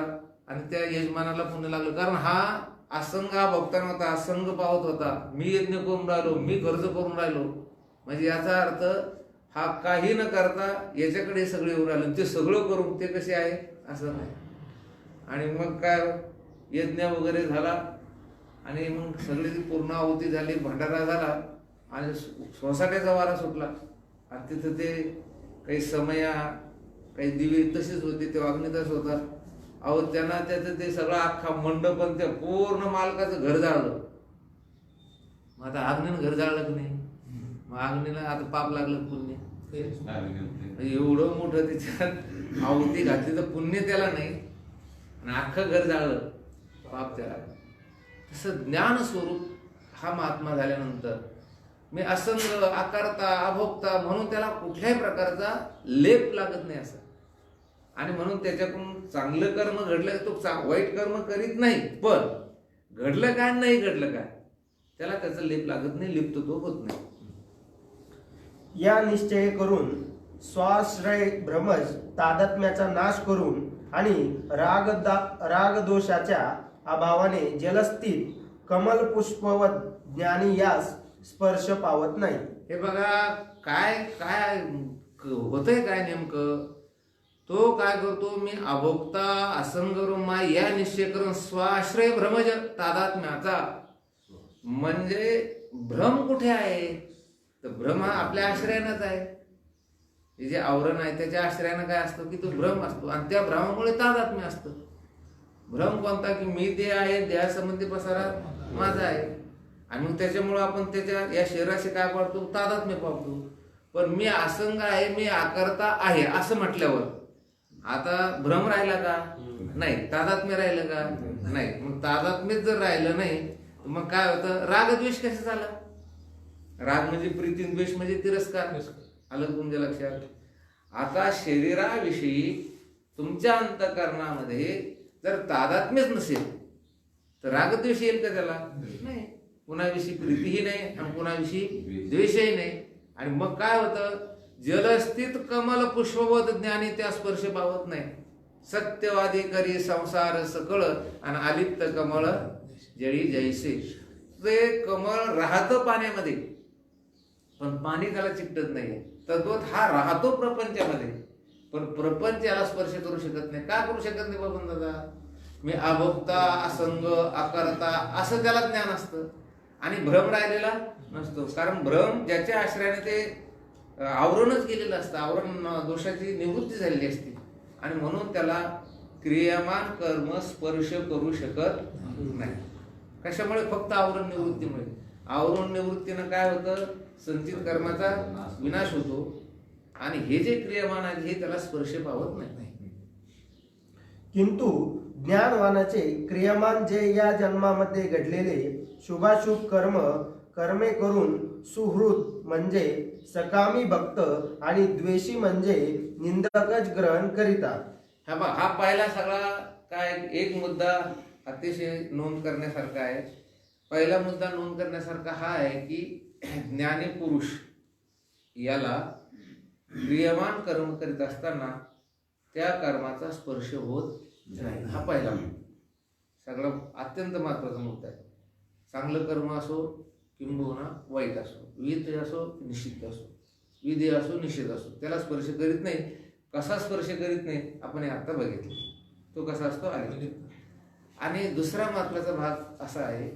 आणि त्या यजमानाला पुण्य लागलं. कारण हा असंग हा भक्तान होता, असंग पावत होता. मी यज्ञ करून राहिलो, मी खर्च करून राहिलो, म्हणजे याचा अर्थ हा काही न करता याच्याकडे सगळे येऊन राहिले. ते सगळं करून ते कसे आहे असं नाही. आणि मग काय, यज्ञ वगैरे झाला आणि मग सगळी पूर्ण आहुती झाली, भंडारा झाला आणि सोसाट्याचा वारा सुटला. आणि तिथं ते काही समया, काही दिवे तसेच होते, ते अग्निदास होता. अहो त्यांना त्याचं ते सगळं अख्खा मंडप आणि त्या पूर्ण मालकाचं घर जाळलं. मग आता अग्नीनं घर जाळलं की नाही? मग अग्नीला आता पाप लागलं, पुण्य एवढं मोठं त्याच्यात आहुती घातली तर पुण्य त्याला नाही, आणि अख्खं घर जाळलं, पाप त्याला. तसं ज्ञान स्वरूप हा महात्मा झाल्यानंतर मी असंग, आकारता, अभोगता म्हणून त्याला कुठल्याही प्रकारचा लेप लागत नाही असं. आणि म्हणून त्याच्याकडून चांगलं कर्म घडलं तो वाईट कर्म करीत नाही, पण घडलं काय नाही घडलं काय त्याला त्याचा लेप लागत नाही, लिप्त तो होत नाही. या निश्चय करून स्वाश्रय भ्रमज तादात्म्याचा नाश करून आणि रागदोषाच्या अभावाने जलस्थित कमल पुष्पवत ज्ञानी यास स्पर्श पावत नाही. हे बघा काय काय होतंय काय नेमकं. तो काय करतो, मी अभोक्ता असंगरुमा या निश्चय करून स्वाश्रय भ्रमज तादात्म्याचा, म्हणजे भ्रम कुठे आहे तर भ्रम हा आपल्या आश्रयानंच आहे. हे जे आवरण आहे त्याच्या आश्रयानं काय असतं की तो भ्रम असतो, आणि त्या भ्रमामुळे तादात्म्य असतं. भ्रम कोणता की मी देह आहे, देहासंबंधी पसारा माझा आहे, आणि मग त्याच्यामुळे आपण त्याच्या या शरीराशी काय पाडतो, तादात्म्य पावतो. पण मी असंग आहे, मी आकर्ता आहे असं म्हटल्यावर आता भ्रम राहिला का नाही, तादात्म्य राहिलं का नाही. मग तादात्म्यच जर राहिलं नाही मग काय होतं, रागद्वेष कसा झाला. राग म्हणजे प्रीती, द्वेष म्हणजे तिरस्कार. आलं तुमच्या लक्षात. आता शरीराविषयी तुमच्या अंतःकरणामध्ये जर तादात्म्यच नसेल तर रागद्वेष येईल का त्याला? नाही. कुणाविषयी प्रीतीही नाही आणि कुणाविषयी द्वेषही नाही. आणि मग काय होतं, जलस्थित कमल पुष्पवत ज्ञानी त्या स्पर्श पावत नाही. सत्यवादी करी संसार सकळ आणि अलिप्त कमळ जळी जैसे. ते कमळ राहतं पाण्यामध्ये पण पाणी त्याला चिकटत नाही. तद्वत हा राहतो प्रपंचामध्ये पण प्रपंच याला स्पर्श करू शकत नाही. का करू शकत नाही बाबा दादा? मी अभोक्ता, असंग, आकारता असं त्याला ज्ञान असतं आणि भ्रम राहिलेला नसतो. कारण भ्रम ज्याच्या आश्रयाने ते आवरणच केलेलं असतं, आवरण दोषाची निवृत्ती झालेली असते, आणि म्हणून त्याला क्रियामान कर्म स्पर्श करू शकत नाही. कशामुळे? फक्त आवरण निवृत्तीमुळे. आवरण निवृत्तीनं काय होतं, संचित कर्माचा विनाश होतो, आणि हे जे क्रियामान आहे हे त्याला स्पर्श पावत नाही. किंतु ज्ञानवानाचे क्रियमान जे या जन्मामध्ये घडलेले शुभाशुभ कर्मे करून सुहृद म्हणजे सकामी भक्त आणि द्वेषी म्हणजे निंदकच ग्रहण करितात. हा पहिला सगळा काय एक मुद्दा अतिशय नोंद करण्यासारखा आहे. पहिला मुद्दा नोंद करण्यासारखा हा आहे की ज्ञानी पुरुष याला क्रियमान कर्म करीत असताना त्या कर्माचा स्पर्श होत नाही. हा पहिला सगळा अत्यंत महत्वाचा मुद्दा आहे. चांगलं कर्म असो किंबहुना वाईट असो, विहित असो निषिद्ध असो, विधी असो निषेध असो, त्याला स्पर्श करीत नाही. कसा स्पर्श करीत नाही आपण आता बघितलं, तो कसा असतो आहे. आणि दुसरा महत्वाचा भाग असा आहे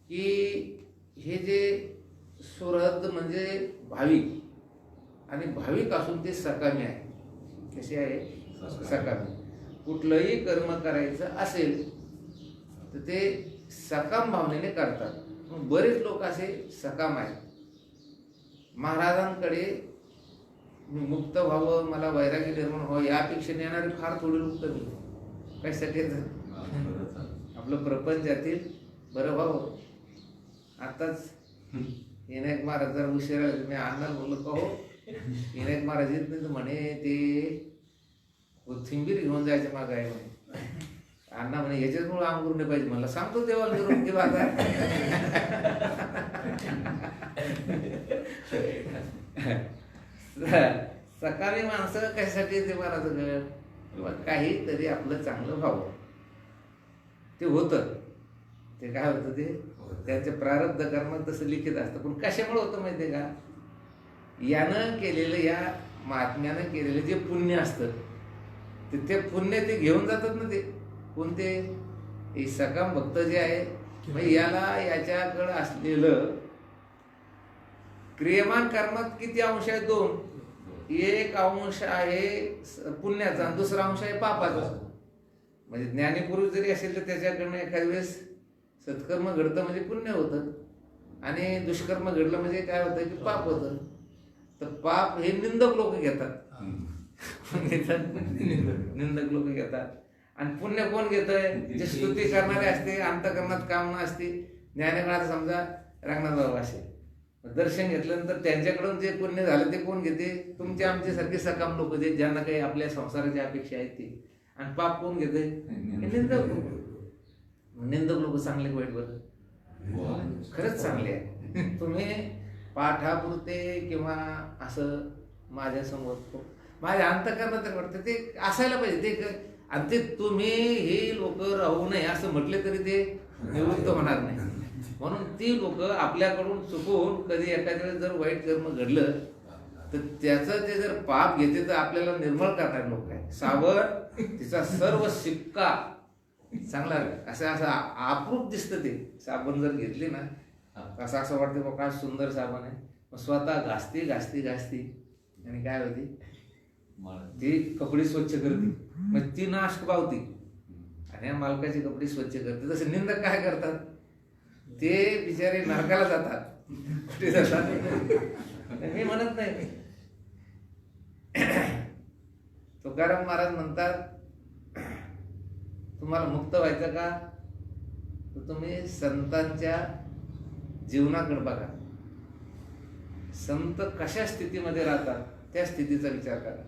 की हे जे सुहृद म्हणजे भाविक, आणि भाविक असून ते सकामी आहे. कसे आहे? सकामी. कुठलंही कर्म करायचं असेल तर ते सकाम भावनेने करतात. मग बरेच लोक असे सकाम आहेत. महाराजांकडे मी मुक्त व्हावं, मला वैराग्य निर्माण व्हावं या अपेक्षेने येणारे फार थोडे लोक कमी. कशासाठी? आपलं प्रपंचातील बरं व्हावं. आताच विनायक महाराज जरा उशिरा मी आणणार बोललो का हो, विनायक महाराज येत नाही तर म्हणे ते कोथिंबीर घेऊन जायचे माग आहे म्हणे. अण्णा म्हणे याच्याचमुळे अंगूर नाही पाहिजे. मला सांगतो देवाला निरोप की बाजार सकाळी माणसं कशासाठी ते महाराज किंवा काहीतरी आपलं चांगलं व्हावं. ते होतं. ते काय होतं ते त्यांचे प्रारब्ध कर्मात तसं लिखित असतं. पण कशामुळे होतं माहिती आहे का? यानं केलेलं, या महात्म्यानं केलेलं जे पुण्य असतं ते पुण्य ते घेऊन जातात ना. ते कोणते? हे सकाम भक्त जे आहे, म्हणजे याला याच्याकडं असलेलं क्रियमान कर्मात किती अंश आहे? 2. एक अंश आहे पुण्याचा आणि दुसरा अंश आहे पापाचा. म्हणजे ज्ञानीपुरुष जरी असेल तर त्याच्याकडनं एखाद्या वेळेस सत्कर्म घडतं म्हणजे पुण्य होतं, आणि दुष्कर्म घडलं म्हणजे काय होतं की पाप होतं. तर पाप हे निंदक लोक घेतात. निंदक लोक घेतात. आणि पुण्य कोण घेतोय? जे स्तुती करणारे असते, अंतकरणात कामना असते. ज्ञानेकाळात समजा रंगनाथ बाबा असेल, दर्शन घेतल्यानंतर त्यांच्याकडून जे पुण्य झालं ते कोण घेते? तुमचे आमचे सारखे सकाम लोक जे ज्यांना काही आपल्या संसाराची अपेक्षा आहेत ते. आणि पाप कोण घेते? निंदक लोक. निंदक लोक चांगले वाईट? बरं, खरंच चांगले आहे. तुम्ही पाठापुरते किंवा असं माझ्या समोर माझ्या अंतकरणात तर वाटतं ते असायला पाहिजे. ते आणि ते तुम्ही हे लोक राहू नये असं म्हटले तरी ते निवृत्त होणार नाही. म्हणून ती लोक आपल्याकडून चुकून कधी एखाद्या वेळेस जर वाईट कर्म घडलं तर त्याचं ते जर पाप घेते तर आपल्याला निर्मळ करणारे लोक आहे. सावर तिचा सर्व शिक्का चांगला असं असं अप्रूप दिसतं. ते साबण जर घेतली ना असं वाटतं बघ काय सुंदर साबण आहे. मग स्वतः घासती घासती घासती आणि काय होती? ती कपडे स्वच्छ करते. मग ती नाशक पावती आणि मालकाची कपडे स्वच्छ करते. तसे निंदक काय करतात? ते बिचारे नरकाला जातात. कुठे जातात मी म्हणत नाही. तुकाराम महाराज म्हणतात तुम्हाला मुक्त व्हायचं का? तर तुम्ही संतांच्या जीवनाकडे बघा. संत कशा स्थितीमध्ये राहतात त्या स्थितीचा विचार करा.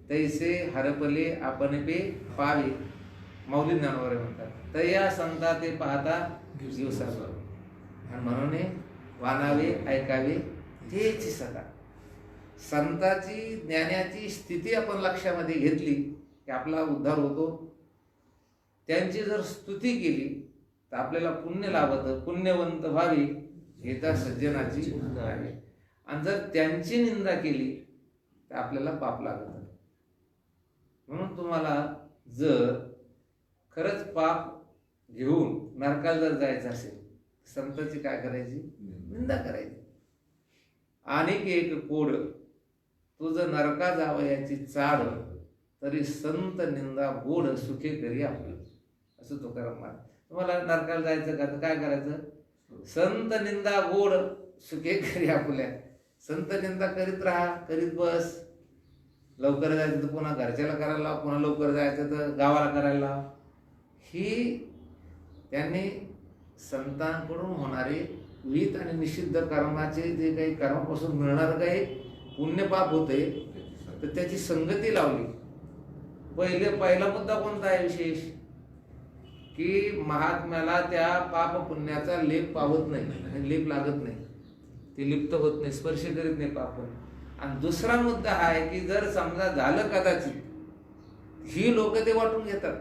तैसे हरपले आपण पे पावे, माऊली ज्ञानोबा म्हणतात. तया संता ते पाहता दिवसावर, आणि म्हणून वानावे ऐकावे तेची सदा. संताची ज्ञानाची स्थिती आपण लक्षामध्ये घेतली की आपला उद्धार होतो. त्यांची जर स्तुती केली तर आपल्याला पुण्य लाभतं. पुण्यवंत व्हावे हेता सज्जनाची आहे. आणि जर त्यांची निंदा केली तर आपल्याला पाप लागतं. म्हणून तुम्हाला जर खरंच पाप घेऊन नरकाला जर जायचं असेल संतांची काय करायची? निंदा करायची. अनेक एक कोड तुझं नरका जावयाची चाड, तरी संत निंदा गोड सुखे करी आपलं. असं तुकाराम महाराज. तुम्हाला नरकाला जायचं का तर काय करायचं? संत निंदा गोड सुखे करी आपल्या. संत निंदा करीत राहा, करीत बस. लवकर जायचं तर पुन्हा घरच्याला करायला लाव, पुन्हा लवकर जायचं तर गावाला करायला लाव. ही त्यांनी संतांकडून होणारे विहित आणि निषिद्ध कर्माचे जे काही कर्मापासून मिळणारं काही पुण्यपाप होते तर त्याची संगती लावली. पहिला मुद्दा कोणता आहे विशेष? की महात्म्याला त्या पाप पुण्याचा लेप पावत नाही, लेप लागत नाही, ते लिप्त होत नाही, स्पर्श करीत नाही पाप. आणि दुसरा मुद्दा हा आहे की जर समजा झालं कदाचित, ही लोक ते वाटून घेतात.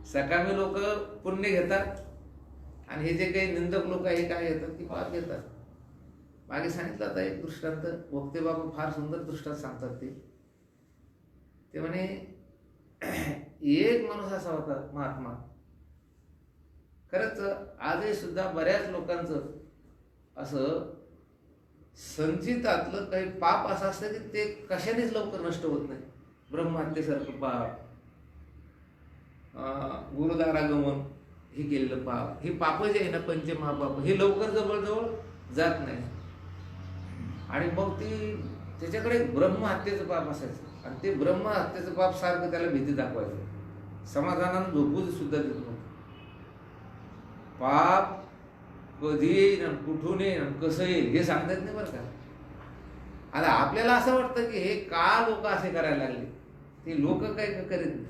सकामी लोक पुण्य घेतात आणि हे जे काही निंदक लोक आहे काय घेतात की पाप घेतात. मागे सांगितलं आता एक दृष्टांत वक्ते बाबा फार सुंदर दृष्टांत सांगतात. ते म्हणे एक माणूस असा होता महात्मा. खरंच आजही सुद्धा बऱ्याच लोकांचं असं संचितातलं काही पाप असं असतं की ते कशानेच लवकर नष्ट होत नाही. ब्रह्महत्येसारखं पाप, गुरुदारागमन हे केलेलं पाप, हे पाप जे आहे ना पंचमहापाप, हे लवकर जवळजवळ जात नाही. आणि मग ती त्याच्याकडे ब्रह्महत्येचं पाप असायचं आणि ते ब्रह्महत्येचं पाप सारखं त्याला भीती दाखवायचं. समाधानानं झोपू सुद्धा देत नव्हतं. पाप कधी येईल आणि कुठून येईल आणि कसं येईल हे सांगता येत नाही बरं का. आता आपल्याला असं वाटतं की हे का लोक असे करायला लागले, ते लोक काय करीत नाही.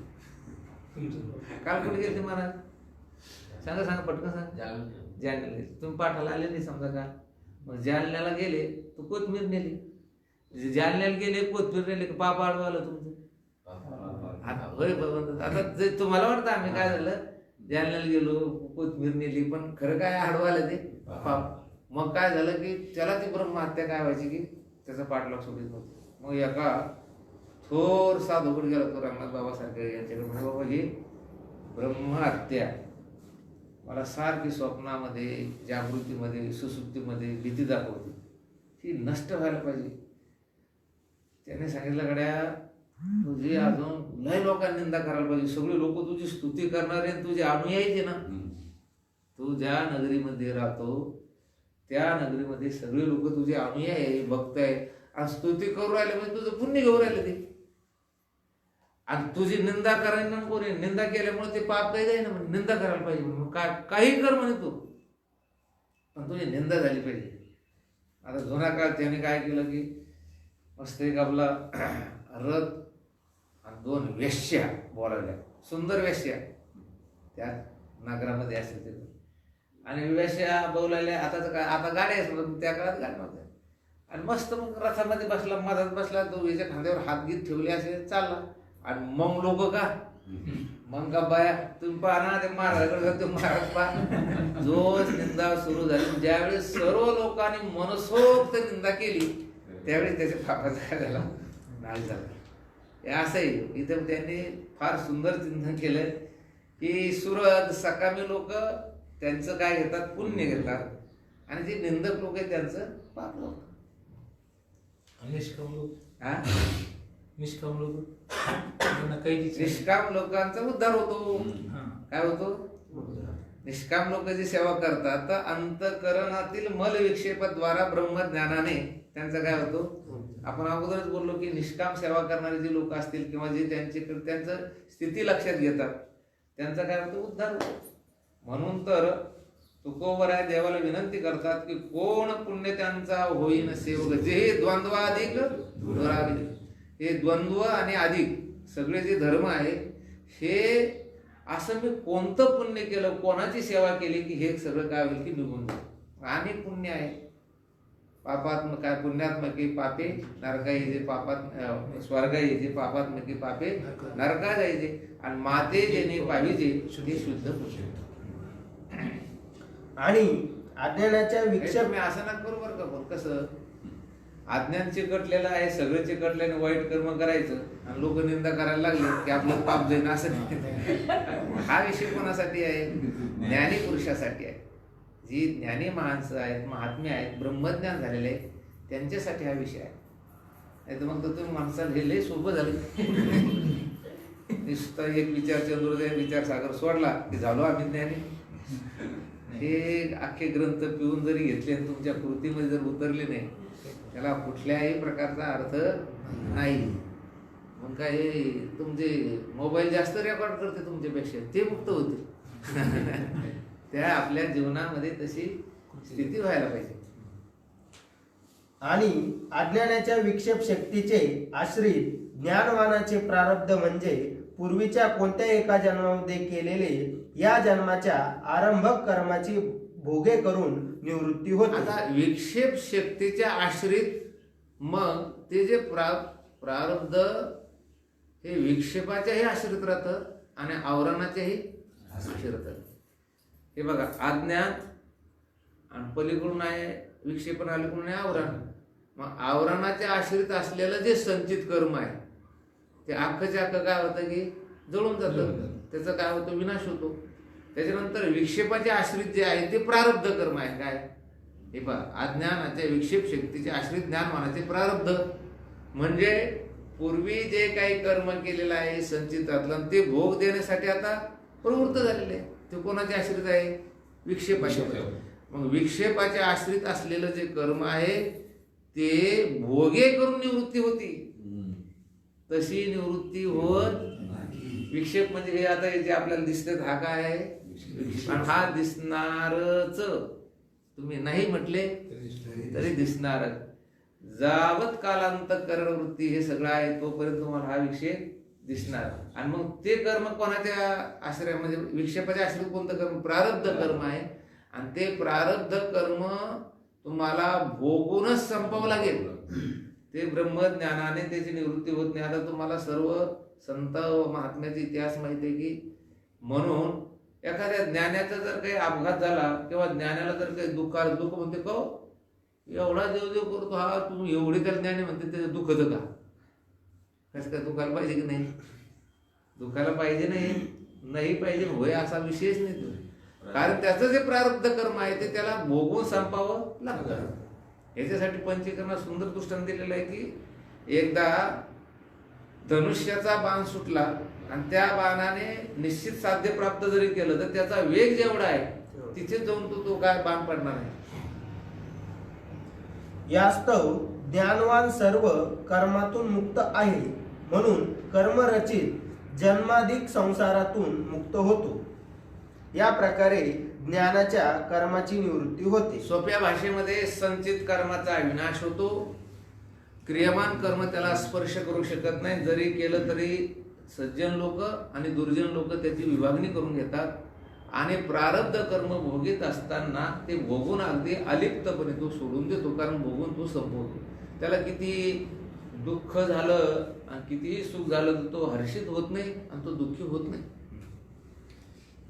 काल कुठे गेले ते महाराज सांगा सांगा पटकन सांगा. जालन्याला गेले. तुम्ही पाठाला आले नाही समजा का. मग जालन्याला गेले तर कोथमीर नेली. जालन्याला गेले कोथमीर नेले का पाप आडवालं तुमचं. होय बाबा. आता जे तुम्हाला वाटतं आम्ही काय झालं जालन्याला गेलो कोथमीर नेली, पण खरं काय आडवालं ते पाप. मग काय झालं की त्याला ती ब्रह्महत्या काय व्हायची की त्याचा पाठलाग सोडित नव्हतं. मग एका थोर साधूकडे गेला तो रंगनाथ बाबासारखे यांच्याकडे, म्हणजे बाबा ही ब्रह्महत्या मला सारखी स्वप्नामध्ये, जागृतीमध्ये, सुसुप्तीमध्ये भीती दाखवते, ती नष्ट व्हायला पाहिजे. त्याने सांगितलं गड्या तुझी अजून लय लोकांनी निंदा करायला पाहिजे. सगळे लोक तुझी स्तुती करणारे तुझे अनुयायीचे ना. तू ज्या नगरीमध्ये राहतो त्या नगरीमध्ये सगळे लोक तुझे अनुयायी भक्त आहे आणि स्तुती करू राहिले म्हणजे तुझं पुण्य घेऊन राहिले ते. आणि तुझी निंदा करायला कोणी निंदा केल्यामुळे ते पाप काही जाई ना. निंदा करायला पाहिजे मग काही कर म्हणे तू, पण तुझी निंदा झाली पाहिजे. आता जुना काळ त्याने काय केलं की मस्त एक आपला रथ आणि 2 वेश्या बोलावल्या, सुंदर वेश्या त्या नगरामध्ये असेल ते. आणि वेश्या बोलायल्या. आताच काय आता गाड्या असतात, त्या काळात गाड्या नव्हत्या. आणि मस्त मग रथामध्ये बसला, मधात बसला, तो याच्या खांद्यावर हात गीत ठेवले असे चालला. आणि मग लोक का मग का बाया तुम्ही पाहा ना ते महाराजाकडे महाराज पहा जोच निंदा सुरू झाली. ज्यावेळेस सर्व लोकांनी मनसोक्त निंदा केली त्यावेळी त्याच्या पापाचा काय झाला नाश झाला. हे असंही इथं त्यांनी फार सुंदर चिंतन केलंय की सुरत सकामी लोक त्यांचं काय घेतात पुण्य घेतात आणि जे निंदक लोक आहेत त्यांचं पाप लोक. निष्काम लोक निष्काम लोकांचा उद्धार होतो. काय होतो? निष्काम लोक जी सेवा करतात तर अंतकरणातील मल विक्षेपाद्वारा ब्रह्मज्ञानाने त्यांचा काय होतो. आपण अगोदरच बोललो की निष्काम सेवा करणारे जे लोक असतील किंवा जे त्यांचं स्थिती लक्षात घेतात त्यांचा काय होतो उद्धार होतो. म्हणून तर तुकोबराय देवाला विनंती करतात की कोण पुण्य त्यांचा होईन सेवक जे हे द्वंद्वाधिक दुराधिक. हे द्वंद्व आणि अधिक सगळे जे धर्म आहे हे असं मी कोणतं पुण्य केलं कोणाची सेवा केली की हे सगळं काय होईल की निघून जाईल. आणि पुण्य आहे पापात्मक काय पुण्यात्मके पापे नरका जे पापात स्वर्गा जे पापात्मके पापे नरका जायचे आणि माते जेणे पाहिजे ते शुद्ध पुण्य. आणि अज्ञानाच्या विक्षेप मी असं ना करू बरं का. पण कसं अज्ञान चिकटलेलं आहे, सगळं चिकटल्याने वाईट कर्म करायचं आणि लोक निंदा करायला लागले की आपलं पाप जाईन असं नाही. हा विषय कोणासाठी आहे? ज्ञानी पुरुषासाठी आहे. जी ज्ञानी माणसं आहेत, महात्मे आहेत, ब्रह्मज्ञान झालेले आहेत त्यांच्यासाठी हा विषय आहे. नाही तर मग तुम्ही माणसाला हे लय सोपं झालं. नुसतं एक विचार चंद्रोदय विचार सागर सोडला की झालो आम्ही ज्ञानी. हे अख्खे ग्रंथ पिऊन जरी घेतले आणि तुमच्या कृतीमध्ये जर उतरले नाही त्याला कुठल्याही प्रकारचा अर्थ नाही. मग काय तुमचे मोबाईल जास्त रेकॉर्ड करते तुमच्यापेक्षा ते मुक्त होते. त्या आपल्या जीवनामध्ये तशी स्थिती व्हायला पाहिजे. आणि अज्ञानाच्या विक्षेप शक्तीचे आश्रित ज्ञानवानाचे प्रारब्ध म्हणजे पूर्वीच्या कोणत्या एका जन्मामध्ये केलेले या जन्माच्या आरंभक कर्माची भोगे करून निवृत्ती होते. आता विक्षेप शक्तीच्या आश्रित मग ते जे प्रारब्ध हे विक्षेपाच्याही आश्रित राहतं आणि आवरणाच्याही आश्रित राहतं. हे बघा अज्ञान आणि पलीकडून आहे विक्षेपण अलीकडून आहे आवरण. मग आवरणाच्या आश्रित असलेलं जे संचित कर्म आहे ते अख्खच्या अख्खं काय होतं की जळून जातं. त्याचा काय होतं विनाश होतो. त्याच्यानंतर विक्षेपाचे आश्रित जे आहे ते प्रारब्ध कर्म आहे. काय हे पहा, अज्ञानाच्या विक्षेप शक्तीचे आश्रित ज्ञानमानाचे प्रारब्ध म्हणजे पूर्वी जे काही कर्म केलेलं आहे संचितातलं ते भोग देण्यासाठी आता प्रवृत्त झालेले आहे. ते कोणाचे आश्रित आहे? विक्षेपाचे. मग विक्षेपाचे आश्रित असलेलं जे कर्म आहे ते भोगे करून निवृत्ती होती, तशी निवृत्ती होत विक्षेप म्हणजे हे आता जे आपल्याला दिसते हा काय आहे? आणि हा दिसणारच तुम्ही नाही म्हटले तरी दिसणार. जावत कालांतकरण वृत्ती हे सगळं आहे तोपर्यंत तुम्हाला हा विक्षेप दिसणार. आणि मग ते कर्म कोणाच्या आश्रय म्हणजे विक्षेपाच्या आश्रय कोणतं कर्म? प्रारब्ध कर्म आहे. आणि ते प्रारब्ध कर्म तुम्हाला भोगूनच संपवावं लागेल. ते ब्रह्मज्ञानाने त्याची निवृत्ती होत नाही. आता तुम्हाला सर्व संत महात्म्याचा इतिहास माहिती आहे की म्हणून एखाद्या ज्ञानाचा जर काही अपघात झाला किंवा ज्ञानाला जर काही दुःख म्हणते का एवढा देव करतो हा तू एवढी त्याला ज्ञानी म्हणते त्याचं दुखतं का? कसं काय दुखायला पाहिजे की नाही? दुखायला पाहिजे नाही पाहिजे होय असा विषयच नाही तो. कारण त्याचं जे प्रारब्ध कर्म आहे ते त्याला भोगून संपावं लागतं. याच्यासाठी पंचीकरणात सुंदर दृष्टांत दिलेलं आहे की एकदा धनुष्याचा बाण सुटला आणि त्या बाणाने निश्चित साध्य प्राप्त जरी केलं तर त्याचा वेग जेवढा आहे तिथे जाऊन तो काय बाण पडणार आहे. यास्तव ज्ञानवान सर्व कर्मातून मुक्त आहे म्हणून कर्मरचित जन्माधिक संसारातून मुक्त होतो. या प्रकारे ज्ञानाच्या कर्माची निवृत्ती होते. सोप्या भाषेमध्ये संचित कर्माचा विनाश होतो. क्रियमान कर्म त्याला स्पर्श करू शकत नाही. जरी केलं तरी सज्जन लोक आणि दुर्जन लोक त्याची विभागणी करून घेतात. आणि प्रारब्ध कर्म भोगीत असताना ते भोगून अगदी अलिप्तपणे तो सोडून देतो. कारण भोगून तो संपवतो. त्याला किती दुःख झालं आणि कितीही सुख झालं तर तो हर्षित होत नाही आणि तो दुःखी होत नाही.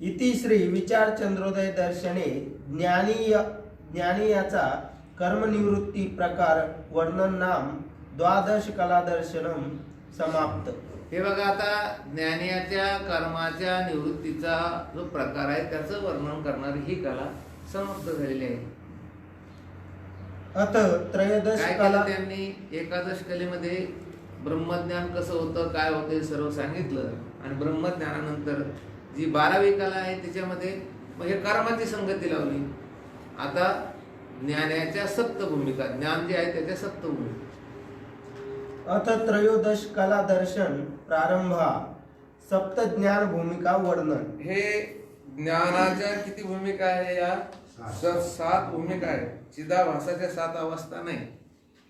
इति श्री विचार चंद्रोदय दर्शने ज्ञानीयाचा कर्मनिवृत्ती प्रकार वर्णन नाम द्वादश कला दर्शनम समाप्त. हे बघा, आता ज्ञानियाच्या कर्माच्या निवृत्तीचा जो प्रकार आहे त्याचं वर्णन करणारी ही कला समाप्त झालेली आहे. अथ त्रयोदश काय कला केलं त्यांनी? एकादश कलेमध्ये ब्रह्मज्ञान कसं होतं काय होतं हे सर्व सांगितलं. आणि ब्रह्मज्ञानानंतर जी 12वी कला आहे त्याच्यामध्ये मग हे कर्माची संगती लावली. आता ज्ञानाच्या सप्तभूमिका, ज्ञान जे आहे त्याच्या सप्तभूमिका. अथ त्रयोदश कला दर्शन प्रारंभा सप्त ज्ञान भूमिका वर्णन. हे ज्ञानाच्या किती भूमिका आहे? या 7 भूमिका आहे. चिदाभासाच्या 7 अवस्था नाही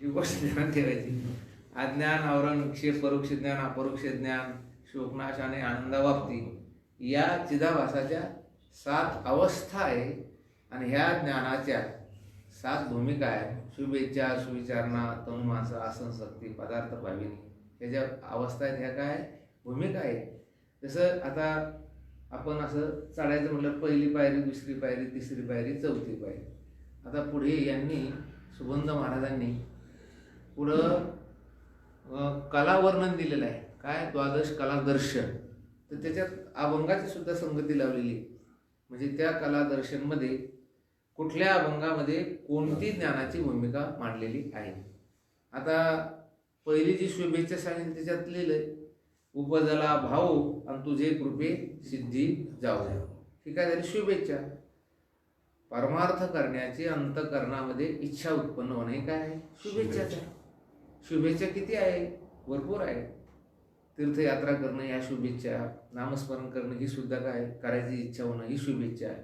ही गोष्ट ध्यानात ठेवायची. अज्ञान, आवरण, विक्षेप, परोक्ष ज्ञान, अपरोक्ष ज्ञान, शोकनाश आणि आनंदावाप्ती या चिदाभासाच्या 7 अवस्था आहे. आणि ह्या ज्ञानाच्या 7 भूमिका आहे. शुभेच्छा, सुविचारणा, तनुमानसा, आसनशक्ती, पदार्थ भाविनी ह्या ज्या अवस्था आहेत ह्या काय भूमिका आहे. जसं आता आपण असं चढायचं म्हटलं पहिली पायरी, दुसरी पायरी, तिसरी पायरी, चौथी पायरी. आता पुढे यांनी सुगंध महाराजांनी पुढं कला वर्णन दिलेलं आहे. काय? द्वादश कला दर्शन. तर त्याच्यात अभंगाची सुद्धा संगती लावलेली. म्हणजे त्या कला दर्शनमध्ये कुठल्या अभंगामध्ये कोणती ज्ञानाची भूमिका मांडलेली आहे. आता पहिली जी शुभेच्छा सांगितली त्याच्यात लिहिलंय उपजला भाऊ आणि तुझे कृपे सिद्धी जाऊ. ही काय झाली? शुभेच्छा. परमार्थ करण्याची अंतःकरणामध्ये इच्छा उत्पन्न होणे काय आहे? शुभेच्छाच आहे. शुभेच्छा किती आहे? भरपूर आहे. तीर्थयात्रा करणं ह्या शुभेच्छा, नामस्मरण करणं ही सुद्धा काय करायची इच्छा होणं ही शुभेच्छा आहे.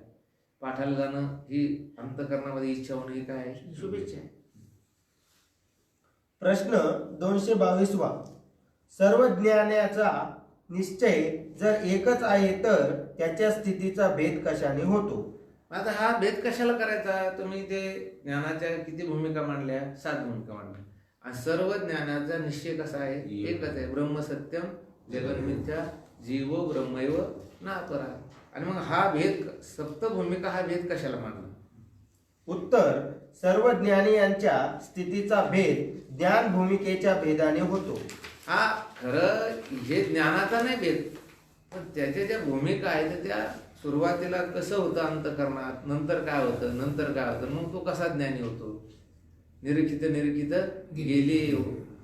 पाठाला जाणं ही अंतःकरणामध्ये इच्छा होणं ही काय आहे? शुभेच्छा आहे. प्रश्न 222वा. सर्व ज्ञानाचा निश्चय जर एकच आहे तर त्याच्या स्थितीचा भेद कशाने होतो? आता हा भेद कशाला करायचा? तुम्ही ते ज्ञानाच्या किती भूमिका मांडल्या? 7 भूमिका मांडल्या. आणि सर्व ज्ञानाचा निश्चय कसा आहे? एकच आहे. ब्रह्म सत्यम जगन्मिथ्या जीवो ब्रह्मैव नापरा. आणि मग हा भेद सप्तभूमिका हा भेद कशाला मांडला? उत्तर सर्व ज्ञानी यांच्या स्थितीचा भेद ज्ञान भूमिकेच्या भेदाने होतो. हा खरं हे ज्ञानाचा नाही भेद, पण त्याच्या ज्या भूमिका आहेत त्या सुरुवातीला कसं होतं अंतःकरणात, नंतर काय होतं, नंतर काय होतं, मग तो कसा ज्ञानी होतो. निरीक्षित गेले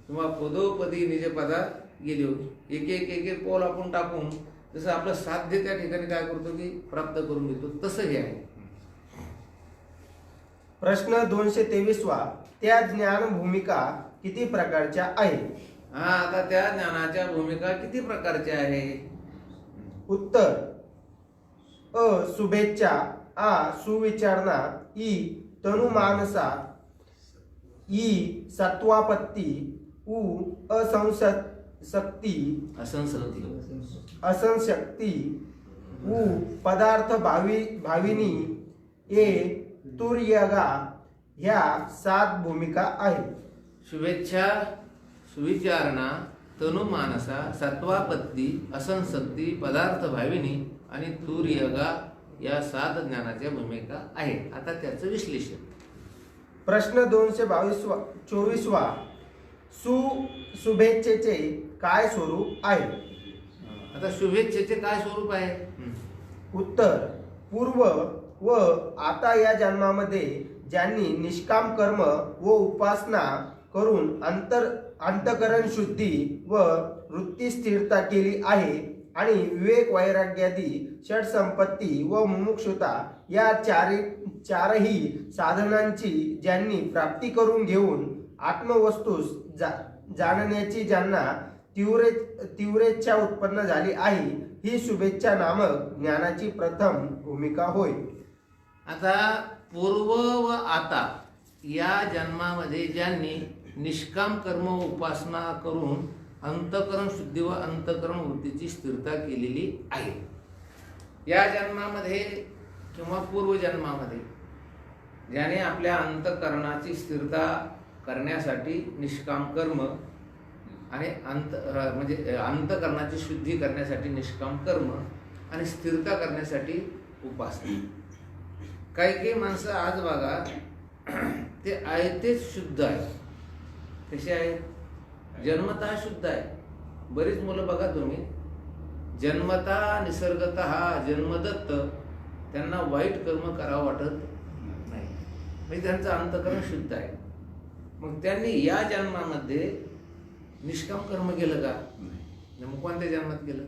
किंवा पदोपदी निज पदात गेले हो. एक एक पाऊल आपण टाकून जसं आपलं साध्य त्या ठिकाणी काय करतो की प्राप्त करून घेतो, तसं हे आहे. प्रश्न 223वा, त्या ज्ञान भूमिका किती प्रकारच्या आहेत? हा, आता त्या ज्ञानाच्या भूमिका किती प्रकारच्या आहे? उत्तर, अ शुभेच्छा, आ सुविचारणा, ई तनुमानसा, ई सत्वापत्ती, उ असंशक्ती, असंशक्ती, उ पदार्थ भाविनी, ए तुर्यगा. ह्या 7 भूमिका आहेत. शुभेच्छा, सुविचारणा, तनुमानसा, सत्वापत्ती, असंशक्ती, पदार्थ भाविनी आणि तुर्यगा या 7 ज्ञानाच्या भूमिका आहेत. आता त्याचं विश्लेषण. प्रश्न 224वा, शुभेच्छेचे काय स्वरूप आहे? आता शुभेच्छेचे काय स्वरूप आहे? उत्तर, पूर्व व आता या जन्मामध्ये ज्यांनी निष्काम कर्म व उपासना करून अंतकरण शुद्धी व वृत्ती स्थिरता केली आहे आणि विवेक वैराग्यादी षटसंपत्ती व मुमुक्षुता या चारही साधनांची ज्यांनी प्राप्ती करून घेऊन आत्मवस्तूस जाणण्याची ज्यांना तीव्रेच्छा उत्पन्न झाली आहे, ही शुभेच्छा नामक ज्ञानाची प्रथम भूमिका होय. आता पूर्व व आता या जन्मामध्ये ज्यांनी निष्काम कर्म उपासना करून अंतकरण शुद्धी व अंतकरण वृत्तीची स्थिरता केलेली आहे, या जन्मामध्ये किंवा पूर्वजन्मामध्ये ज्याने आपल्या अंतकरणाची स्थिरता करण्यासाठी निष्काम कर्म आणि म्हणजे अंतकरणाची शुद्धी करण्यासाठी निष्काम कर्म आणि स्थिरता करण्यासाठी उपासना. काही माणसं आज बघा ते आहे तेच शुद्ध आहे. कसे आहेत? जन्मतः शुद्ध आहे. बरीच मुलं बघा तुम्ही जन्मतः निसर्गतः जन्मदत्त, त्यांना वाईट कर्म करावं वाटत नाही, म्हणजे त्यांचं अंतकरण शुद्ध आहे. मग त्यांनी या जन्मामध्ये निष्काम कर्म केलं का? मग कोणत्या जन्मात केलं?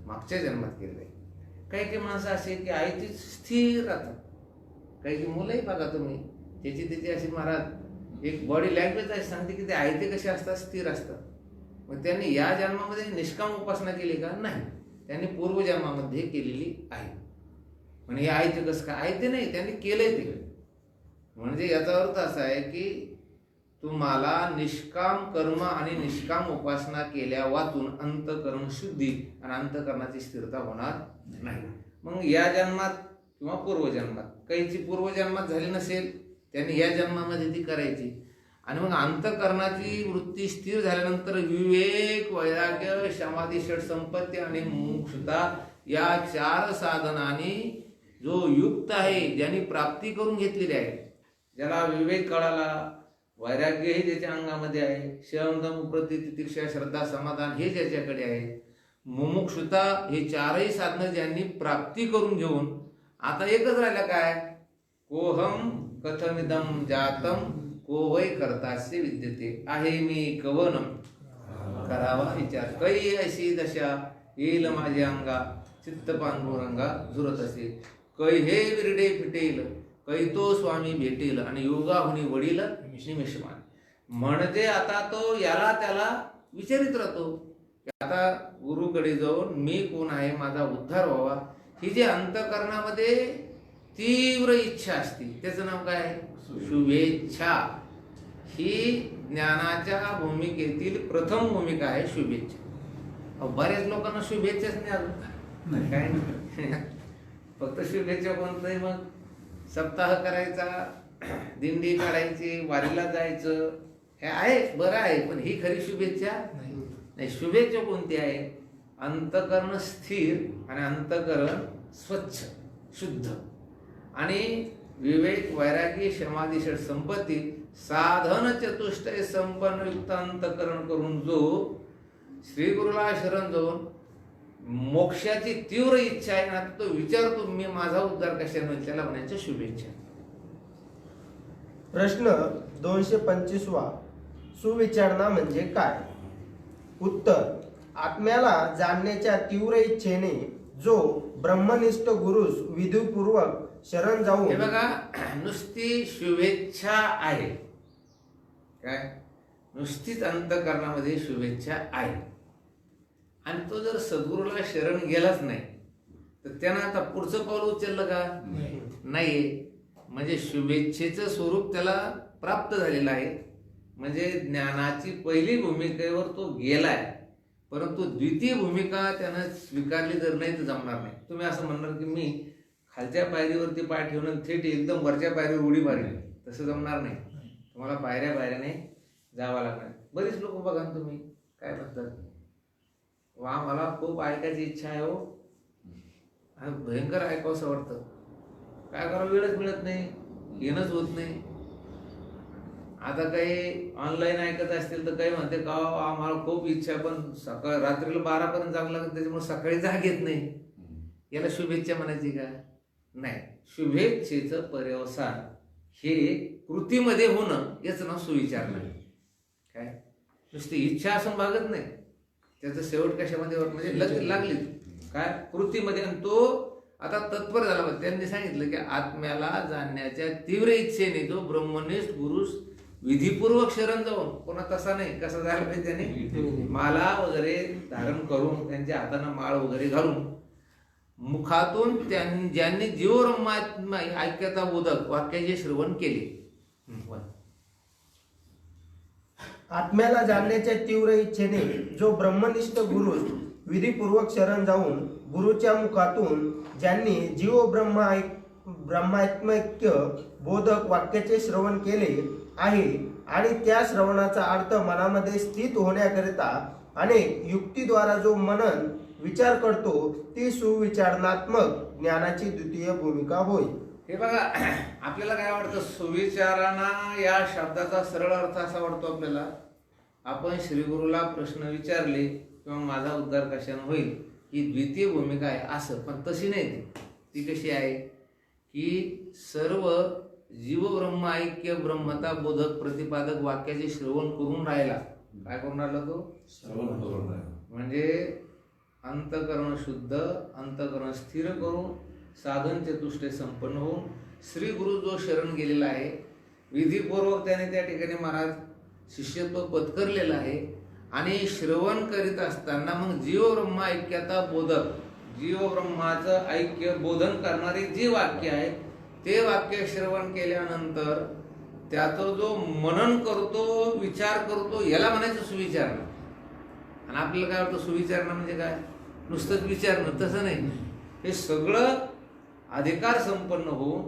मागच्या जन्मात केलं. काही माणसं असे की आई ती स्थिर राहतात. काही मुलंही बघा तुम्ही त्याची अशी महाराज एक बॉडी लँग्वेज आहे सांगते की ते आई ते कसे असतात? स्थिर असतात. मग त्यांनी या जन्मामध्ये निष्काम उपासना केली का? नाही, त्यांनी पूर्वजन्मामध्ये केलेली आहे. म्हणजे हे आयते कसं काय? आयते नाही, त्यांनी केलंय ते. म्हणजे याचा अर्थ असा आहे की तुम्हाला निष्काम कर्म आणि निष्काम उपासना केल्या वाचून अंतकरण शुद्धी आणि अंतकरणाची स्थिरता होणार नाही. मग या जन्मात किंवा पूर्वजन्मात, काहीची पूर्वजन्मात झाली नसेल त्यांनी या जन्मामध्ये ती करायची. आणि मग अंतकरणाची वृत्ती स्थिर झाल्यानंतर विवेक वैराग्य समाधी षटसंपत्ती आणि मुमुक्षुता या 4 साधनांनी जो युक्त आहे, ज्यांनी प्राप्ती करून घेतलेली आहे, ज्याला विवेक कळाला, वैराग्य हे ज्याच्या अंगामध्ये आहे, शम दम उपरती तितिक्षा श्रद्धा समाधान हे ज्याच्याकडे आहे, मुमुक्षुता हे 4ही साधनं ज्यांनी प्राप्ती करून घेऊन आता एकच राहिलं काय? कोहम कथमिदम जातम को वै करतास्य विद्यते. आहे मी कवनम करावा विचार, कै अशी दशा येईल माझे अंगा चित्त पांडुरंगा झुरत असे. कै हे विरडे फिटेल, कै तो स्वामी भेटेल आणि योगाहुनी वडील निमिषमान. म्हणजे आता तो याला त्याला विचारित राहतो. आता गुरुकडे जाऊन मी कोण आहे, माझा उद्धार व्हावा, ही जी अंतकरणामध्ये तीव्र इच्छा असते त्याचं नाव काय? शुभेच्छा. ही ज्ञानाच्या भूमिकेतील प्रथम भूमिका आहे शुभेच्छा. बऱ्याच लोकांना शुभेच्छाच नाही अजून काय नाही. फक्त शुभेच्छा कोणतंही मग सप्ताह करायचा, दिंडी काढायची, वारीला जायचं, हे आहे बरं आहे, पण ही खरी शुभेच्छा नाही. शुभेच्छा कोणती आहे? अंतकरण स्थिर आणि अंतकरण स्वच्छ शुद्ध आणि विवेक वैराग्य समाधी षटसंपत्ती साधन चतुष्टय संपन्न युक्त अंतकरण करून जो श्री गुरुला शरण जाऊन मोक्षाची तीव्र इच्छा आहे ना, तो विचारतो मी माझा उद्धार कशाने होईल, त्याला म्हणायचं शुभेच्छा. प्रश्न 225वा, सुविचारणा म्हणजे काय? उत्तर: आत्म्याला जाणण्याच्या तीव्र इच्छेने जो ब्रह्मनिष्ठ गुरुस विधीपूर्वक शरण हे जाऊन बघा, नुसती शुभेच्छा आहे काय, नुसतीच अंतःकरणामध्ये शुभेच्छा आहे, आणि तो जर सद्गुरूला शरण गेलाच नाही तर त्यानं आता पुढचं पाऊल उचललं का? नाही. म्हणजे शुभेच्छेचं स्वरूप त्याला प्राप्त झालेलं आहे. म्हणजे ज्ञानाची पहिली भूमिकेवर तो गेलाय, परंतु द्वितीय भूमिका त्यानं स्वीकारली जर नाही तर जमणार नाही. तुम्ही असं म्हणणार की मी खालच्या पायरीवरती पाय ठेवून थेट एकदम वरच्या पायरीवर उडी मारली, तसं जमणार नाही. तुम्हाला पायऱ्या पायऱ्याने जावं लागणार. बरीच लोक बघा ना तुम्ही काय म्हणतात, वा मला खूप ऐकायची इच्छा आहे हो, आणि भयंकर ऐकावंसं वाटतं, काय करावं वेळच मिळत नाही, येणंच होत नाही. आता काही ऑनलाईन ऐकत असतील तर काही म्हणते का आम्हाला खूप इच्छा आहे, पण सकाळ रात्रीला 12पर्यंत जावं लागत, त्याच्यामुळे सकाळी जाग येत नाही. याला शुभेच्छा म्हणायची का? नाही. शुभेच्छेचं पर्यवसान हे कृतीमध्ये होणं, याचं नाव सुविचारणा. काय नुसती इच्छा असून भागत नाही, त्याचं शेवट कशामध्ये म्हणजे लागली काय कृतीमध्ये. आणि तो आता तत्पर झाला. त्यांनी सांगितलं की आत्म्याला जाणण्याच्या तीव्र इच्छेने जो ब्रह्मनिष्ठ गुरुस विधीपूर्वक शरण जाऊन, कोणा तसा नाही, कसा झाला पाहिजे त्याने माला वगैरे धारण करून, त्यांच्या हाताने माळ वगैरे घालून, मुखातून ज्यांनी जीवब्रह्मात्मा ऐक्यता बोधक वाक्याचे श्रवण केले. आत्म्याला जाणण्याच्या तीव्र इच्छेने जो ब्रह्मनिष्ठ गुरुस विधीपूर्वक शरण जाऊन गुरुच्या मुखातून ज्यांनी जीव ब्रह्मात्मैक्य बोधक वाक्याचे श्रवण केले आहे आणि त्या श्रवणाचा अर्थ मनामध्ये स्थित होण्याकरिता अनेक युक्तीद्वारा जो मनन विचार करतो, ती सुविचारणात्मक ज्ञानाची द्वितीय भूमिका होय. हे बघा, आपल्याला काय वाटतं, सुविचारणा या शब्दाचा सरळ अर्थ असा वाटतो आपल्याला, आपण श्रीगुरूला प्रश्न विचारले किंवा माझा उद्धार कशाने होईल ही द्वितीय भूमिका आहे असं. पण तशी नाही. ती कशी आहे की सर्व जीव ब्रह्म ऐक्य ब्रह्मता बोधक प्रतिपादक वाक्याचे श्रवण करून राहिला. काय करून राहिला तो? श्रवण करून राहिला. म्हणजे अंतःकरण शुद्ध, अंतःकरण स्थिर करून साधन चतुष्टय संपन्न होऊन श्री गुरु जो शरण गेलेला आहे, विधीपूर्वक त्याने त्या ठिकाणी महाराज शिष्यत्व पत्करलेलं आहे. आणि श्रवण करीत असताना मग जीव ब्रह्म ऐक्यता बोधक, जीव ब्रह्माचं ऐक्य बोधन करणारे जे वाक्य आहे ते वाक्य श्रवण केल्यानंतर त्याचं जो मनन करतो, विचार करतो, याला म्हणायचं सुविचारणा. आणि आपल्याला काय वाटतं सुविचारणा म्हणजे काय, नुसतंच विचारणं? तसं नाही. हे सगळं अधिकार संपन्न होऊन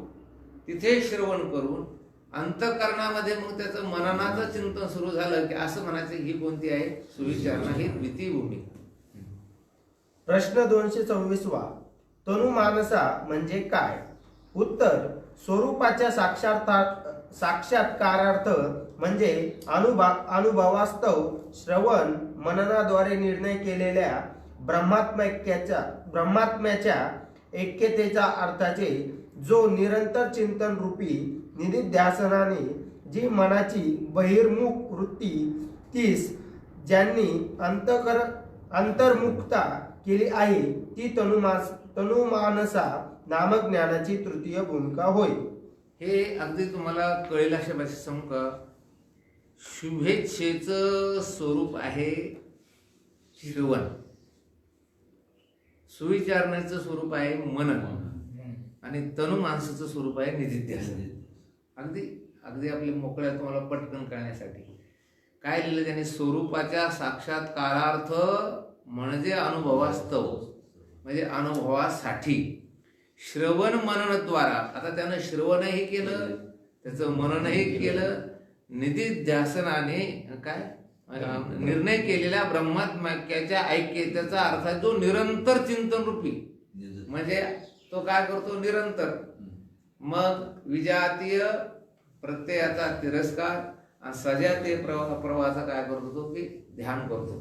तिथे श्रवण करून अंतःकरणामध्ये मग त्याचं मननाचं चिंतन सुरू झालं की असं म्हणायचं ही कोणती आहे? सुविचारणा. ही द्वितीय भूमिका. प्रश्न 226वा, तनुमानसा म्हणजे काय? उत्तर: स्वरूपाच्या साक्षात्कारार्थ म्हणजे अनुभवास्तव श्रवण मननाद्वारे निर्णय केलेल्या ब्रह्मात्म्याच्या ऐक्यतेच्या अर्थाचे जो निरंतर चिंतन रूपी निधिध्यासनाने जी मनाची बहिर्मुख वृत्ती तीस ज्यांनी अंतर्मुखता केली आहे, ती तनुमानसा नामक ज्ञानाची तृतीय भूमिका होय. हे अगदी तुम्हाला कळेल अशा भाषेत सांगू का? शुभेच्छेचं स्वरूप आहे श्रवण, सुविचारण्याचं स्वरूप आहे मनन, आणि तनुमानसाचं स्वरूप आहे निधिध्यासन. अगदी अगदी आपले मोकळ्या तुम्हाला पटकन कळण्यासाठी काय लिहिलं त्याने? स्वरूपाच्या साक्षात्कारार्थ म्हणजे अनुभवास्तव, म्हणजे अनुभवासाठी श्रवण मननद्वारा. आता त्यानं श्रवणही केलं, त्याचं मननही केलं, निधिध्यासनाने काय निर्णय केलेल्या ब्रह्मात्म्याच्या ऐक्यतेचा अर्थ जो निरंतर चिंतन रूपी, म्हणजे तो काय करतो? निरंतर. मग विजातीय प्रत्ययाचा तिरस्कार आणि सजातीय प्रवाहाचा काय करतो तो? की ध्यान करतो.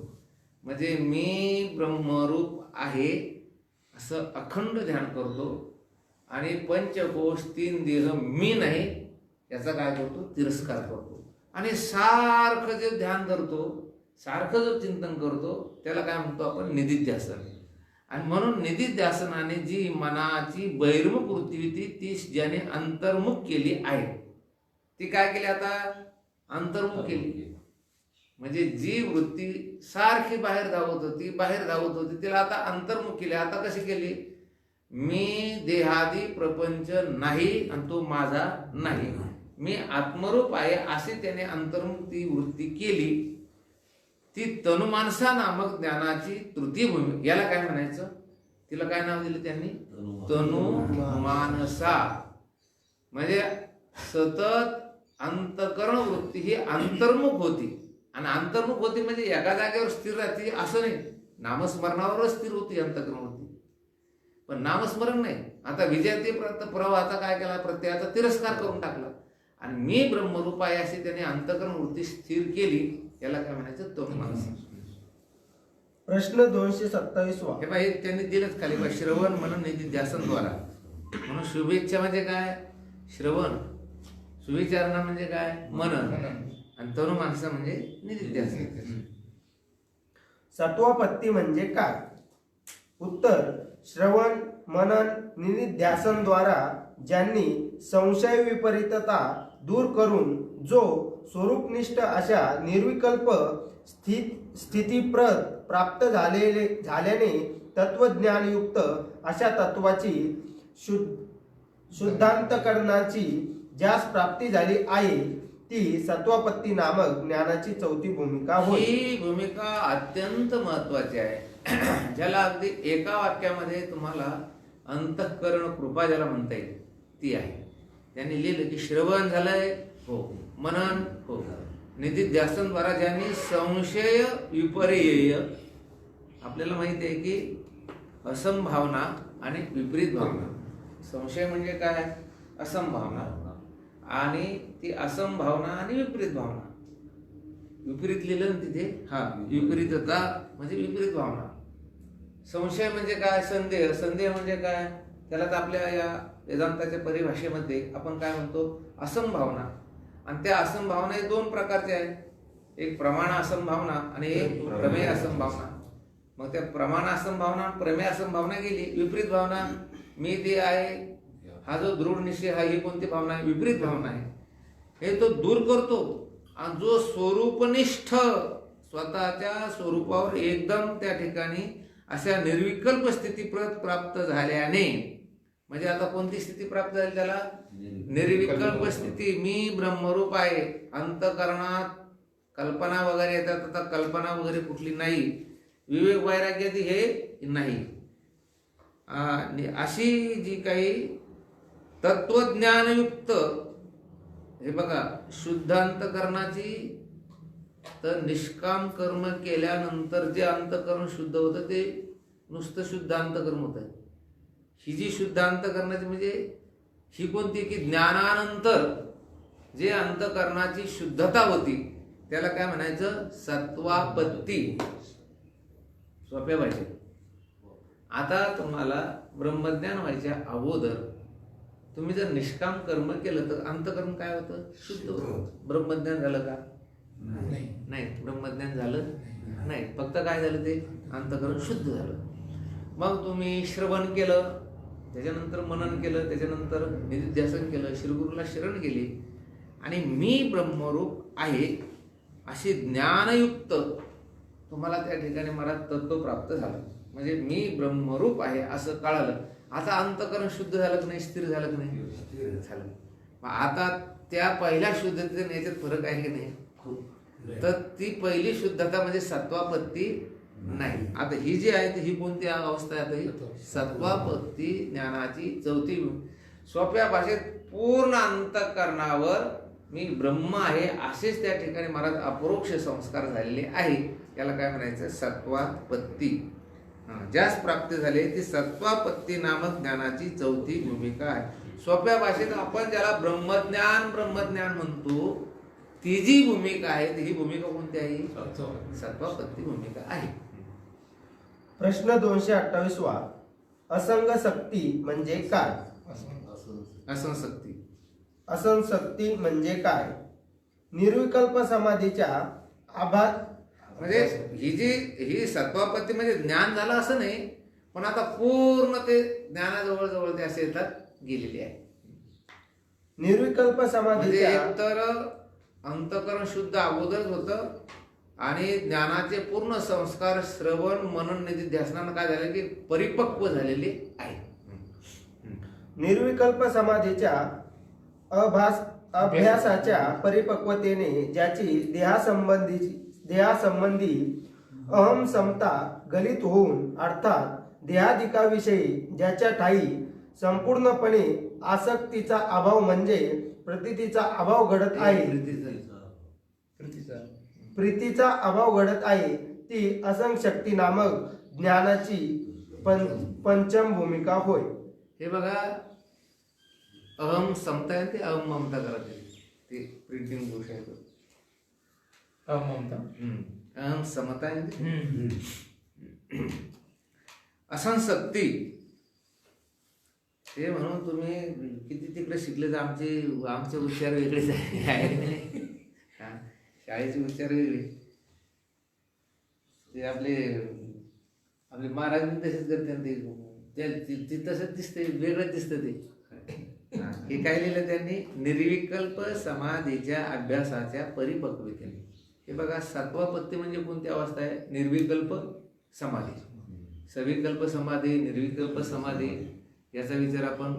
म्हणजे मी ब्रह्मरूप आहे असं अखंड ध्यान करतो आणि पंचकोश 3 देह मी नाही याचा काय करतो, तिरस्कार करतो. आणि सारखं जे ध्यान धरतो, सारखं जो चिंतन करतो त्याला काय म्हणतो आपण, निधिध्यासन. आणि म्हणून निधिध्यासनाने जी मनाची बहिर्मुख वृत्ती होती ती ज्याने अंतर्मुख केली आहे, ती काय केली आता, अंतर्मुख केली. म्हणजे जी वृत्ती सारखी बाहेर धावत होती तिला आता अंतर्मुख केली. आता कशी केली, मी देहादी प्रपंच नाही आणि तो माझा नाही, मी आत्मरूप आहे अशी त्याने अंतर्मुख ती वृत्ती केली. ती तनुमानसा नामक ज्ञानाची तृतीय भूमी, याला काय म्हणायचं, तिला काय नाव दिलं त्यांनी, तनुमानसा. म्हणजे सतत अंतकरण वृत्ती ही अंतर्मुख होती. आणि अंतर्मुख होती म्हणजे एका जागेवर स्थिर राहते असं नाही, नामस्मरणावरच स्थिर होती अंतकरण वृत्ती, पण नामस्मरण नाही. आता विजयाती प्रवाहाचा काय केला, प्रत्ययाचा तिरस्कार करून टाकला आणि मी ब्रह्मरूप आहे अशी त्याने अंतकरण वृत्ती स्थिर केली. याला काय म्हणायचं, तनुमानसा. प्रश्न 227. हे पाहिजे त्यांनी दिलंच खाली बा, श्रवण म्हणून निधिध्यासनद्वारा. म्हणून शुभेच्छा म्हणजे काय, श्रवण, सुविचारणा म्हणजे काय, मनन, आणि तनुमानसा म्हणजे निधिध्यासन. सत्वापत्ती म्हणजे काय. उत्तर, श्रवण मनन निधिध्यासन द्वारा ज्यांनी संशय विपरीतता दूर करून जो स्वरूपनिष्ठ अशा निर्विकल्प स्थितीप्रत प्राप्त झाल्याने तत्वज्ञानयुक्त अशा तत्वाची शुद्धांतकरणाची ज्यास प्राप्ती झाली आहे ती सत्वापत्ती नामक ज्ञानाची चौथी भूमिका होय. ही भूमिका अत्यंत महत्वाची आहे, ज्याला अगदी एका वाक्यामध्ये तुम्हाला अंतःकरण कृपा ज्याला म्हणता येईल ती आहे. त्यांनी लिहिलं की श्रवण झालंय, हो, मनन, हो, निधिध्यासन द्वारा ज्यांनी संशय विपर्यय, आपल्याला माहिती आहे की असंभावना आणि विपरीत भावना. संशय म्हणजे काय, असंभावना, आणि ती असंभावना आणि विपरीत भावना. विपरीत लिहिलं ना तिथे, हा, विपरीतता म्हणजे विपरीत भावना. संशय म्हणजे काय, संदेह. संदेह म्हणजे काय, त्याला तर आपल्या या वेदांताच्या परिभाषेमध्ये आपण काय म्हणतो, असंभावना. आणि त्या असंभावना हे 2 प्रकारचे आहेत, एक प्रमाण असंभावना आणि एक प्रमेय असंभावना. मग त्या प्रमाण असंभावना प्रमेय असंभावना गेली. विपरीत भावना, मी ते आहे हा जो दृढ निश्चय हा, ही कोणती भावना आहे, विपरीत भावना आहे. हे तो दूर करतो. आणि जो स्वरूपनिष्ठ स्वतःच्या स्वरूपावर एकदम त्या ठिकाणी अशा निर्विकल्प स्थिती प्राप्त झाल्याने, म्हणजे आता कोणती स्थिती प्राप्त झाली त्याला, निर्विकल्प स्थिती. मी ब्रह्मरूप आहे, अंतकरणात कल्पना वगैरे येतात, आता कल्पना वगैरे कुठली नाही, विवेक वैराग्यादी हे नाही. अशी जी काही तत्वज्ञानयुक्त, हे बघा, शुद्ध अंतकरणाची, तर निष्काम कर्म केल्यानंतर जे अंतकरण शुद्ध होतं ते नुसतं शुद्ध अंतकरण होतं. ही जी शुद्ध अंतकरणाची म्हणजे ही कोणती, की ज्ञानानंतर जे अंतकरणाची शुद्धता होती त्याला काय म्हणायचं, सत्वापत्ती. सोप्या भाषेत. आता तुम्हाला ब्रह्मज्ञान व्हायच्या अगोदर तुम्ही जर निष्काम कर्म केलं तर अंतकरण काय होतं, शुद्ध होतं. ब्रह्मज्ञान झालं का, नाही, ब्रह्मज्ञान झालं नाही, फक्त काय झालं, ते अंतकरण शुद्ध झालं. मग तुम्ही श्रवण केलं, त्याच्यानंतर मनन केलं, त्याच्यानंतर निधिध्यासन केलं, श्रीगुरूला शरण गेली आणि मी ब्रह्मरूप आहे अशी ज्ञानयुक्त तुम्हाला त्या ठिकाणी मला तत्व प्राप्त झालं. म्हणजे मी ब्रह्मरूप आहे असं कळालं. आता अंतकरण शुद्ध झालं की नाही, स्थिर झालं की नाही, झालं. आता त्या पहिल्या शुद्धतेच्या याच्यात फरक आहे की नाही, तर ती पहिली शुद्धता म्हणजे सत्वापत्ती नाही. आता ही जी आहे ही कोणती अवस्था आहे, आता ही सत्वापत्ती ज्ञानाची चौथी. सोप्या भाषेत पूर्ण अंतःकरणावर मी ब्रह्म आहे असेच त्या ठिकाणी महाराज अपरोक्ष संस्कार झालेले आहे. याला काय म्हणायचं, सत्वापत्ती. ज्यास प्राप्ती झाली ती सत्वापत्ती नामक ज्ञानाची चौथी भूमिका आहे. सोप्या भाषेत आपण ज्याला ब्रह्मज्ञान म्हणतो ती जी भूमिका आहे ही भूमिका कोणती आहे, सत्वापत्ती भूमिका आहे. प्रश्न 228 असंग सक्ती म्हणजे काय? असंशक्ती असंशक्ती म्हणजे काय? निर्विकल्प समाधीच्या आभास म्हणजे ही सत्वापत्ती म्हणजे ज्ञान झालं असं नाही, पण आता पूर्ण ते ज्ञानाजवळ जवळ ते असे येतात गेलेले आहे. निर्विकल्प म्हणजे समाधीच्या एकतर अंतकरण शुद्ध अगोदरच होतं आणि ज्ञानाचे पूर्ण संस्कार श्रवण मनन निधिध्यासनानं काय झालं की परिपक्व झालेले आहे. निर्विकल्प समाधीच्या अभ्यासाच्या परिपक्वतेने ज्याची देहासंबंधी अहम समता गलित होऊन अर्थात देहाधिकाविषयी ज्याच्या ठाई संपूर्णपणे आसक्तीचा अभाव म्हणजे प्रीतीचा अभाव घडत आहे प्रीतीचा अभाव घडत आहे ती असंशक्ती नामक ज्ञानाची पंचम भूमिका होय. हे बघा, अहम समता आहे ते अहम ममता करत ते प्रिंटिंग दोष आहे तो. अहम समता आहे ते असंशक्ती. ते म्हणून तुम्ही किती तिकडे शिकले तर आमचे उच्चार वेगळेच आहे. शाळेचे उच्चार वेगळे. ते आपले महाराज तसेच करते ते तसंच दिसते, वेगळंच दिसतं ते. हे काय लिहिलं त्यांनी? निर्विकल्प समाधीच्या अभ्यासाच्या परिपक्वतेने. हे बघा, सत्वापत्ती म्हणजे कोणती अवस्था आहे? निर्विकल्प समाधी. सविकल्प समाधी, निर्विकल्प समाधी याचा विचार आपण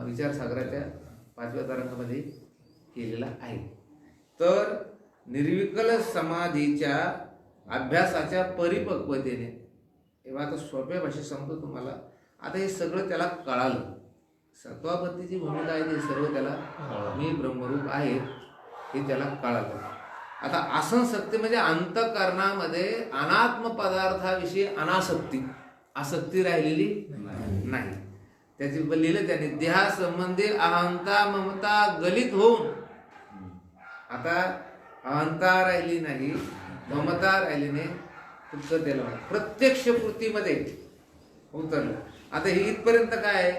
विचारसागराच्या 5व्या तारखामध्ये केलेला आहे. तर निर्विकल्प समाधीच्या अभ्यासाच्या परिपक्वतेने, तेव्हा आता सोप्या भाषेत सांगतो तुम्हाला. आता हे सगळं त्याला कळालं. सत्वापत्तीची भूमिका आहे ते सर्व त्याला मी ब्रह्मरूप आहे हे त्याला कळालं. आता असंशक्ती म्हणजे अंतःकरणामध्ये अनात्म पदार्थाविषयी अनासक्ती, आसक्ती राहिलेली नाही. त्याची लिहिलं त्याने, देहासंबंधी अहंता ममता गलित होऊन. आता अहंता राहिली नाही, ममता राहिली नाही, उत्तर त्याला प्रत्यक्ष कृतीमध्ये उतरलं. आता हे इथपर्यंत काय आहे?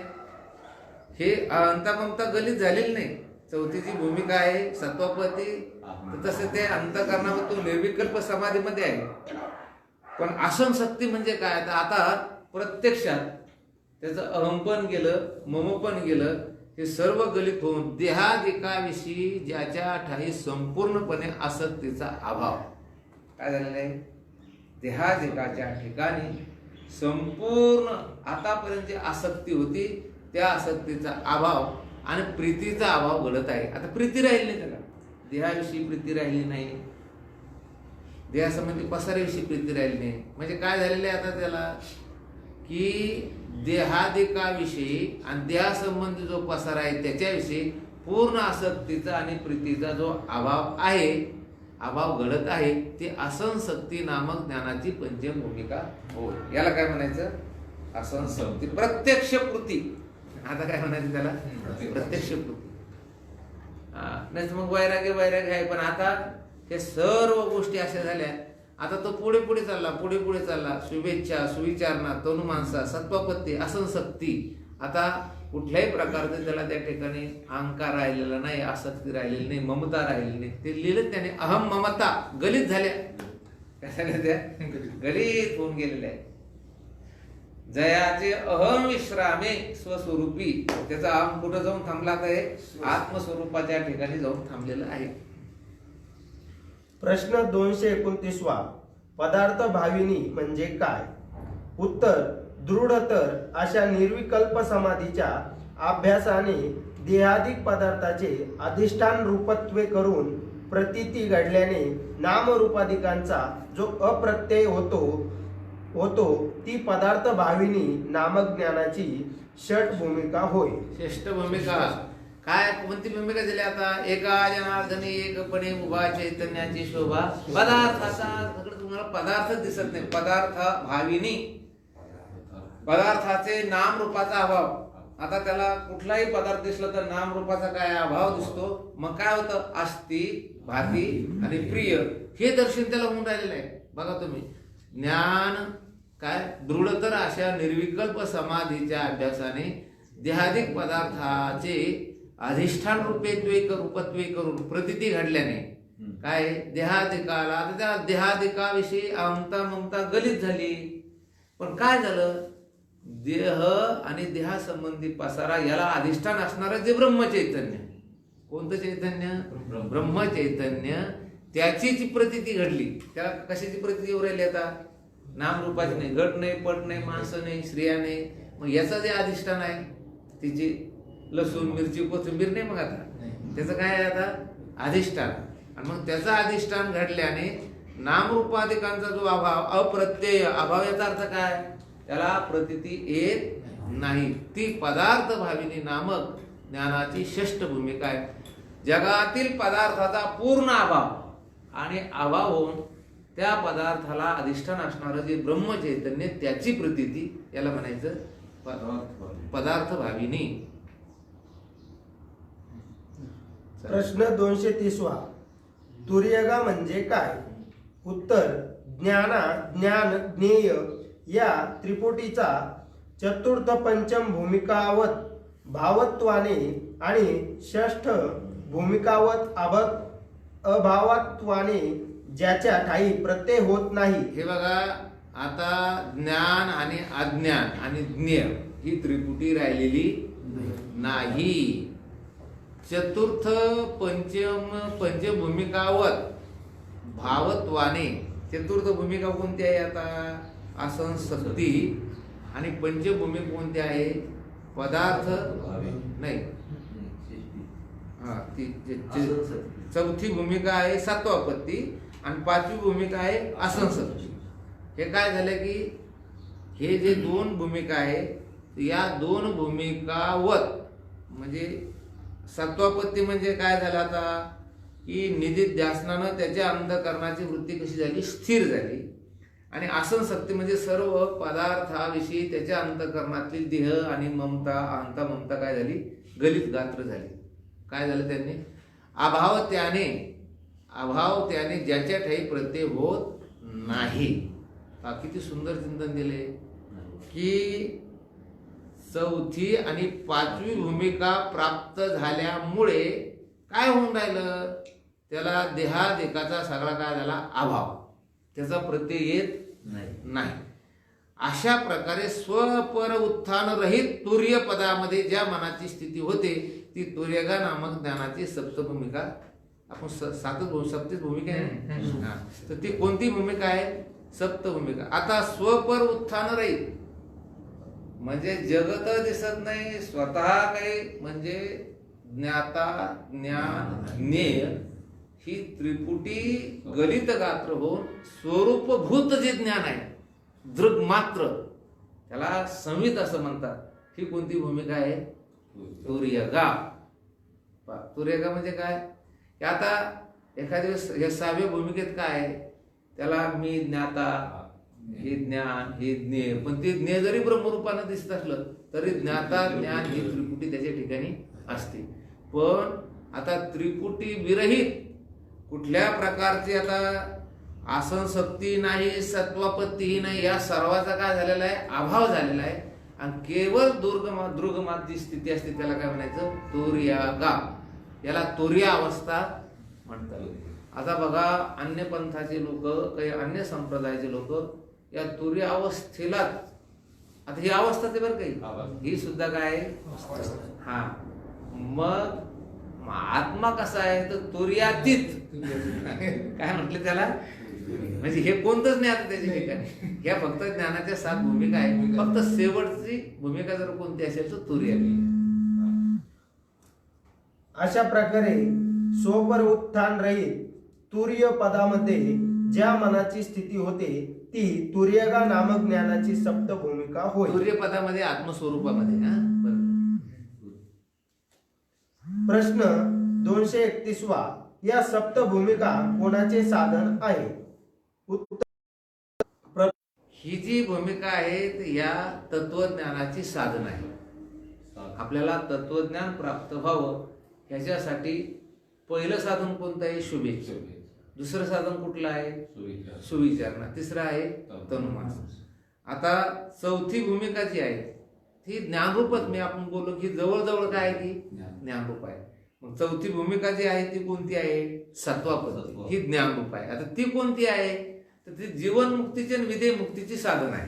हे अहंता ममता गलित झालेली नाही. चौथीची भूमिका आहे सत्वापत्ती. तसं ते अंतःकरणामध्ये तो निर्विकल्प समाधीमध्ये आहे. पण असंशक्ती म्हणजे काय? आता प्रत्यक्षात त्याचं अहम पण गेलं, मम पण गेलं. हे सर्व गलित होऊन देहादिकाविषयी ज्याच्या ठाई संपूर्णपणे आसक्तीचा अभाव काय झालेला आहे? देहादिकाच्या ठिकाणी संपूर्ण आतापर्यंत जी आसक्ती होती त्या आसक्तीचा अभाव आणि प्रीतीचा अभाव घडत आहे. आता प्रीती राहिली नाही त्याला, देहाविषयी प्रीती राहिली नाही, देहासंबंधी पसाऱ्याविषयी प्रीती राहिली नाही. म्हणजे काय झालेलं आहे आता त्याला की देहादिकाविषयी आणि देहासंबंधी जो पसारा आहे त्याच्याविषयी पूर्ण आसक्तीचा आणि प्रीतीचा जो अभाव आहे, अभाव घडत आहे, ते असंशक्ती नामक ज्ञानाची पंचम भूमिका होय. याला काय म्हणायचं? असंशक्ती प्रत्यक्ष कृती. आता काय म्हणायचं त्याला? प्रत्यक्ष कृती. नाही मग वैराग्य आहे. पण आता हे सर्व गोष्टी अशा झाल्या. आता तो पुढे पुढे चालला. शुभेच्छा, सुविचारणा, तनुमानसा, सत्वापत्ती, असंशक्ती. आता कुठल्याही प्रकारचे त्याला त्या ठिकाणी अहंकार राहिलेला नाही, आसक्ती राहिलेली नाही, ममता राहिलेली नाही. ते लिहिलं त्याने. अहम ममता गलित झाल्या. काय झाल्या? त्या गलित होऊन गेलेल्या आहे. जयाचे अहम विश्रामे स्वस्वरूपी. त्याचा अहम कुठं जाऊन थांबला आहे? आत्मस्वरूपाच्या ठिकाणी जाऊन थांबलेलं आहे. प्रश्न 229 पदार्थ भाविनी म्हणजे काय? उत्तर, दृढतर अशा निर्विकल्प समाधीच्या अभ्यासाने देहादिक पदार्थाचे अधिष्ठान रूपत्वे करून प्रतीती घडल्याने नामरूपाधिकांचा जो अप्रत्यय होतो ती पदार्थ भाविनी नामक ज्ञानाची षट भूमिका होय. श्रेष्ठ भूमिका काय? कोणती भूमिका दिली? आता एका जनार्दनी एकपणे उभा चैतन्याची शोभा. पदार्थाचा सगळं तुम्हाला पदार्थ दिसत नाही. पदार्थ भाविनी, पदार्थाचे नाम रूपाचा अभाव. आता त्याला कुठलाही पदार्थ दिसला तर नाम रूपाचा काय अभाव दिसतो. मग काय होतं? अस्ति, भाती आणि प्रिय हे दर्शन त्याला होऊन राहिलेलं आहे. बघा तुम्ही, ज्ञान काय दृढतर अशा निर्विकल्प समाधीच्या अभ्यासाने देहादिक पदार्थाचे अधिष्ठान रूपत्वे करून प्रतीती घडल्याने काय देहादिकाला, आता त्या देहादिकाविषयी अहमता ममता गलित झाली. पण काय झालं, देह आणि देहासंबंधी पसारा याला अधिष्ठान असणारं जे ब्रह्मचैतन्य, कोणतं चैतन्य, ब्रह्मचैतन्य, त्याचीच प्रतीती घडली. त्याला कशाची प्रतीती येऊ राहिली आता, नामरूपाची नाही, गट नाही, पट नाही, माणसं नाही, स्त्रिया नाही. मग याचं जे अधिष्ठान आहे तिची लसूण मिरची कोथिंबीर नाही, मग आता त्याचं काय आहे आता अधिष्ठान. आणि मग त्याचं अधिष्ठान घडल्याने नामरूपाधिकांचा जो अभाव, अप्रत्यय अभाव, याचा अर्थ काय, त्याला प्रतीती येत नाही. ती पदार्थ भाविनी नामक ज्ञानाची षष्ठ भूमिका आहे. जगातील पदार्थाचा पूर्ण अभाव आणि अभाव होऊन त्या पदार्थाला अधिष्ठान असणारं जे ब्रह्मचैतन्य, त्याची प्रतीती, याला म्हणायचं पदार्थ भाविनी. प्रश्न 230वा, तुर्यगा म्हणजे काय? उत्तर, ज्ञान ज्ञेय या त्रिपुटीचा चतुर्थ पंचम भूमिकावत भावत्वाने आणि षष्ठ भूमिकावत अभावत्वाने ज्याच्या ठाई प्रत्यय होत नाही. हे बघा, आता ज्ञान आणि अज्ञान आणि ज्ञेय ही त्रिपुटी राहिलेली नाही. चतुर्थ पंचभूमिकावत भावत्वाने, चतुर्थ भूमिका कोणती आहे आता, असंशक्ती. आणि पंचभूमिका कोणती आहे, पदार्थ नाही, चौथी भूमिका आहे सत्वापत्ती आणि पाचवी भूमिका आहे असंशक्ती. हे काय झालं की हे जे दोन भूमिका आहे, या दोन भूमिकावत, म्हणजे सत्वापत्ती म्हणजे काय झालं आता की निधिध्यासनानं त्याच्या अंतःकरणाची वृत्ती कशी झाली, स्थिर झाली. आणि आसनशक्ती म्हणजे सर्व पदार्थाविषयी त्याच्या अंतःकरणातली देह आणि ममता, अहंता ममता काय झाली, गलित गात्र झाली. काय झालं, त्यांनी अभाव त्याने ज्याच्या ठाई प्रत्यय होत नाही. किती सुंदर चिंतन दिले की चौथी आणि पाचवी भूमिका प्राप्त झाल्यामुळे काय होऊन राहिलं, त्याला देहादेकाचा सगळा काय झाला अभाव, त्याचा प्रत्यय येत नाही. अशा प्रकारे स्वपर उत्थान रहित तुर्य पदामध्ये ज्या मनाची स्थिती होते ती तुर्यगा नामक ज्ञानाची सप्तभूमिका. आपण सप्तीच भूमिका आहे, तर ती कोणती भूमिका आहे, सप्तभूमिका. आता स्वपर उत्थान रहित म्हणजे जगत दिसत नाही, स्वतः काही, म्हणजे ज्ञाता ज्ञान ज्ञेय ही त्रिपुटी गलित गात्र होऊन स्वरूपभूत जे ज्ञान आहे, दृग मात्र, त्याला संवित असं म्हणतात. ही कोणती भूमिका आहे, तुर्यगा. तुर्यगा म्हणजे काय, की आता एखाद्या वेळेस या सहाव्या भूमिकेत काय आहे, त्याला मी ज्ञाता, हे ज्ञान, हे ज्ञेय, पण ते ज्ञेय जरी ब्रह्मरूपानं दिसत असलं तरी ज्ञाता ज्ञान ही त्रिपुटी त्याच्या ठिकाणी असते. पण आता त्रिपुटी विरहित कुठल्या प्रकारची आता आसनशक्ती नाही, सत्वापत्तीही नाही, या सर्वाचा काय झालेला आहे, अभाव झालेला आहे. आणि केवळ दुर्गमात जी स्थिती असते त्याला काय म्हणायचं, तुर्यगा. याला तुर्य अवस्था म्हणतात. आता बघा, अन्य पंथाचे लोक, काही अन्य संप्रदायाचे लोक या तुर्य अवस्थेलाच, आता ही अवस्था ते बरं काही, ही सुद्धा काय हा, मग आत्मा कसा आहे तर तुर्यातीत काय म्हटलं त्याला, म्हणजे हे कोणतंच नाही आता त्याच्या ठिकाणी. ह्या फक्त ज्ञानाच्या 7 भूमिका आहेत, फक्त शेवटची भूमिका जर कोणती असेल तर तुर्य. अशा प्रकारे सोपर उत्थान रहित तुर्य पदामध्ये ज्या मनाची स्थिती होते ती तुर्यगा नामक ज्ञानाची सप्त भूमिका होय. तुर्य पदामध्ये आत्मस्वरूपामध्ये. प्रश्न 231वा, या सप्त भूमिका कोणाचे साधन आहे? उत्तर, ही जी भूमिका आहे या तत्वज्ञानाची साधन आहे. आपल्याला तत्वज्ञान प्राप्त व्हावं ह्याच्यासाठी पहिलं साधन कोणतं आहे, शुभेच्छा. दुसरं साधन कुठलं आहे, सुविचारणा. तिसरं आहे तनुमान. आता चौथी भूमिका जी आहे ती ज्ञानरूपच, मी आपण बोललो की जवळजवळ काय आहे ती ज्ञानरूप आहे. मग चौथी भूमिका जी आहे ती कोणती आहे? सत्वापत्ती, ही ज्ञानरूप आहे. आता ती कोणती आहे? तर ती जीवनमुक्तीची आणि विधेयमुक्तीची साधन आहे.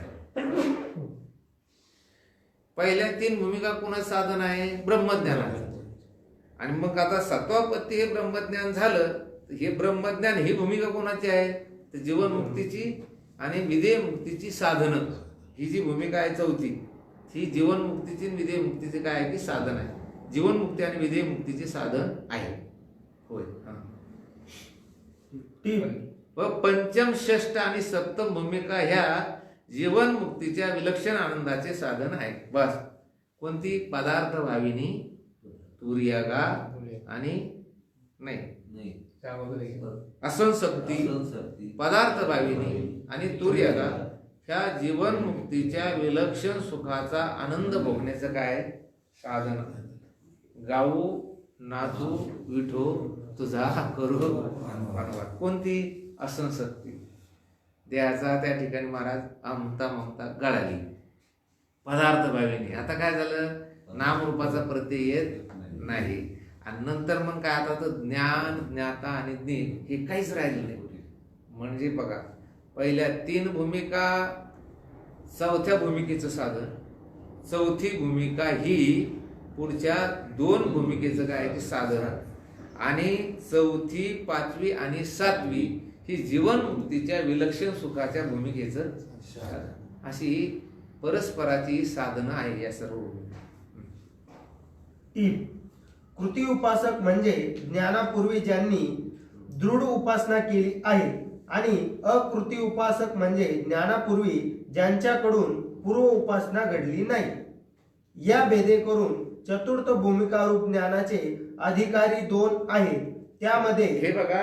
पहिल्या 3 भूमिका कोणाचं साधन आहे? ब्रह्मज्ञानाचं. आणि मग आता सत्वापत्ती हे ब्रह्मज्ञान झालं, तर हे ब्रह्मज्ञान ही भूमिका कोणाची आहे? तर जीवनमुक्तीची आणि विधेयमुक्तीची साधनं, ही जी भूमिका आहे चौथी, ही जीवनमुक्तीची आणि विधेयमुक्तीची काय आहे की साधन आहे. जीवनमुक्ती आणि विधेयमुक्तीचे साधन आहे. होय. व पंचम, षष्ठ आणि सप्तम भूमिका ह्या जीवनमुक्तीच्या विलक्षण आनंदाचे साधन आहे. बस. कोणती? पदार्थ भाविनी, तुर्यागा आणि नाही असंसक्ती, पदार्थ भाविनी आणि तुर्यागा ह्या जीवनमुक्तीच्या विलक्षण सुखाचा आनंद भोगण्याचं काय साधन. गाऊ नाचू विठो तुझा करू मानवात. कोणती? असंसक्ती. देहाचा त्या ठिकाणी महाराज आमता ममता गळाली. पदार्थ भाविनी, आता काय झालं? नामरूपाचा प्रत्यय येत नाही. आणि नंतर मग काय, आता तर ज्ञान, ज्ञाता आणि ज्ञेय हे काहीच राहिलं नाही. म्हणजे बघा, पहिल्या 3 भूमिका, चौथ्या भूमिकेचं साधन, चौथी भूमिका ही पुढच्या 2 भूमिकेचं काय की साधन, आणि चौथी, 5वी आणि 7वी ही जीवनमुक्तीच्या विलक्षण सुखाच्या भूमिकेचं साधन. अशी परस्पराची साधनं आहे या सर्व. कृती उपासक म्हणजे ज्ञानापूर्वी ज्यांनी दृढ उपासना केली आहे, आणि अकृती उपासक म्हणजे ज्ञानापूर्वी ज्यांच्याकडून पूर्व उपासना घडली नाही. या भेदे करून चतुर्थ भूमिकारूप ज्ञानाचे अधिकारी 2 आहेत. त्यामध्ये हे बघा,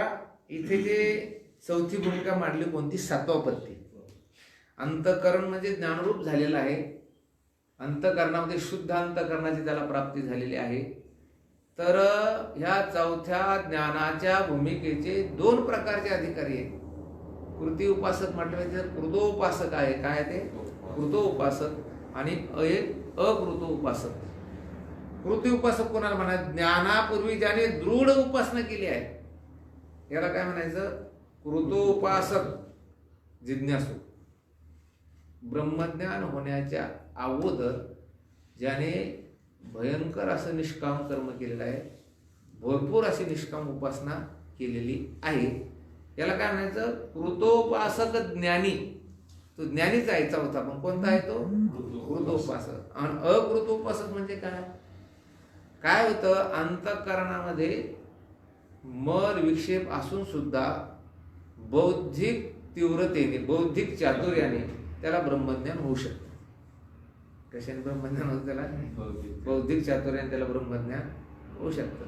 इथे जे चौथी भूमिका मांडली कोणती? सत्वापत्ती. अंतःकरण म्हणजे ज्ञानरूप झालेलं आहे. अंतःकरणामध्ये शुद्ध अंतःकरणाची त्याला प्राप्ती झालेली आहे. तर ह्या चौथ्या ज्ञानाच्या भूमिकेचे 2 प्रकारचे अधिकारी आहेत. कृती उपासक म्हटलं तर कृतोपासक आहे. काय ते? कृतोपासक. आणि एक अकृतोपासक. कृती उपासक कोणाला म्हणायचं? ज्ञानापूर्वी ज्याने दृढ उपासना केली आहे, याला काय म्हणायचं? कृतोपासक. जिज्ञासू. ब्रह्मज्ञान होण्याच्या अगोदर ज्याने भयंकर असं निष्काम कर्म केलेलं आहे, भरपूर अशी निष्काम उपासना केलेली आहे, याला काय म्हणायचं? कृतोपासक ज्ञानी. तो ज्ञानीच आहे चौथा. पण कोणता आहे तो? कृतोपासक. आणि अकृतोपासक म्हणजे काय? काय होतं? अंतःकरणामध्ये मल विक्षेप असून सुद्धा बौद्धिक तीव्रतेने, बौद्धिक चातुर्याने त्याला ब्रह्मज्ञान होऊ शकतं. कशाने ब्रह्मज्ञान होतं त्याला? बौद्धिक चातुर्याने त्याला ब्रह्मज्ञान होऊ शकतं.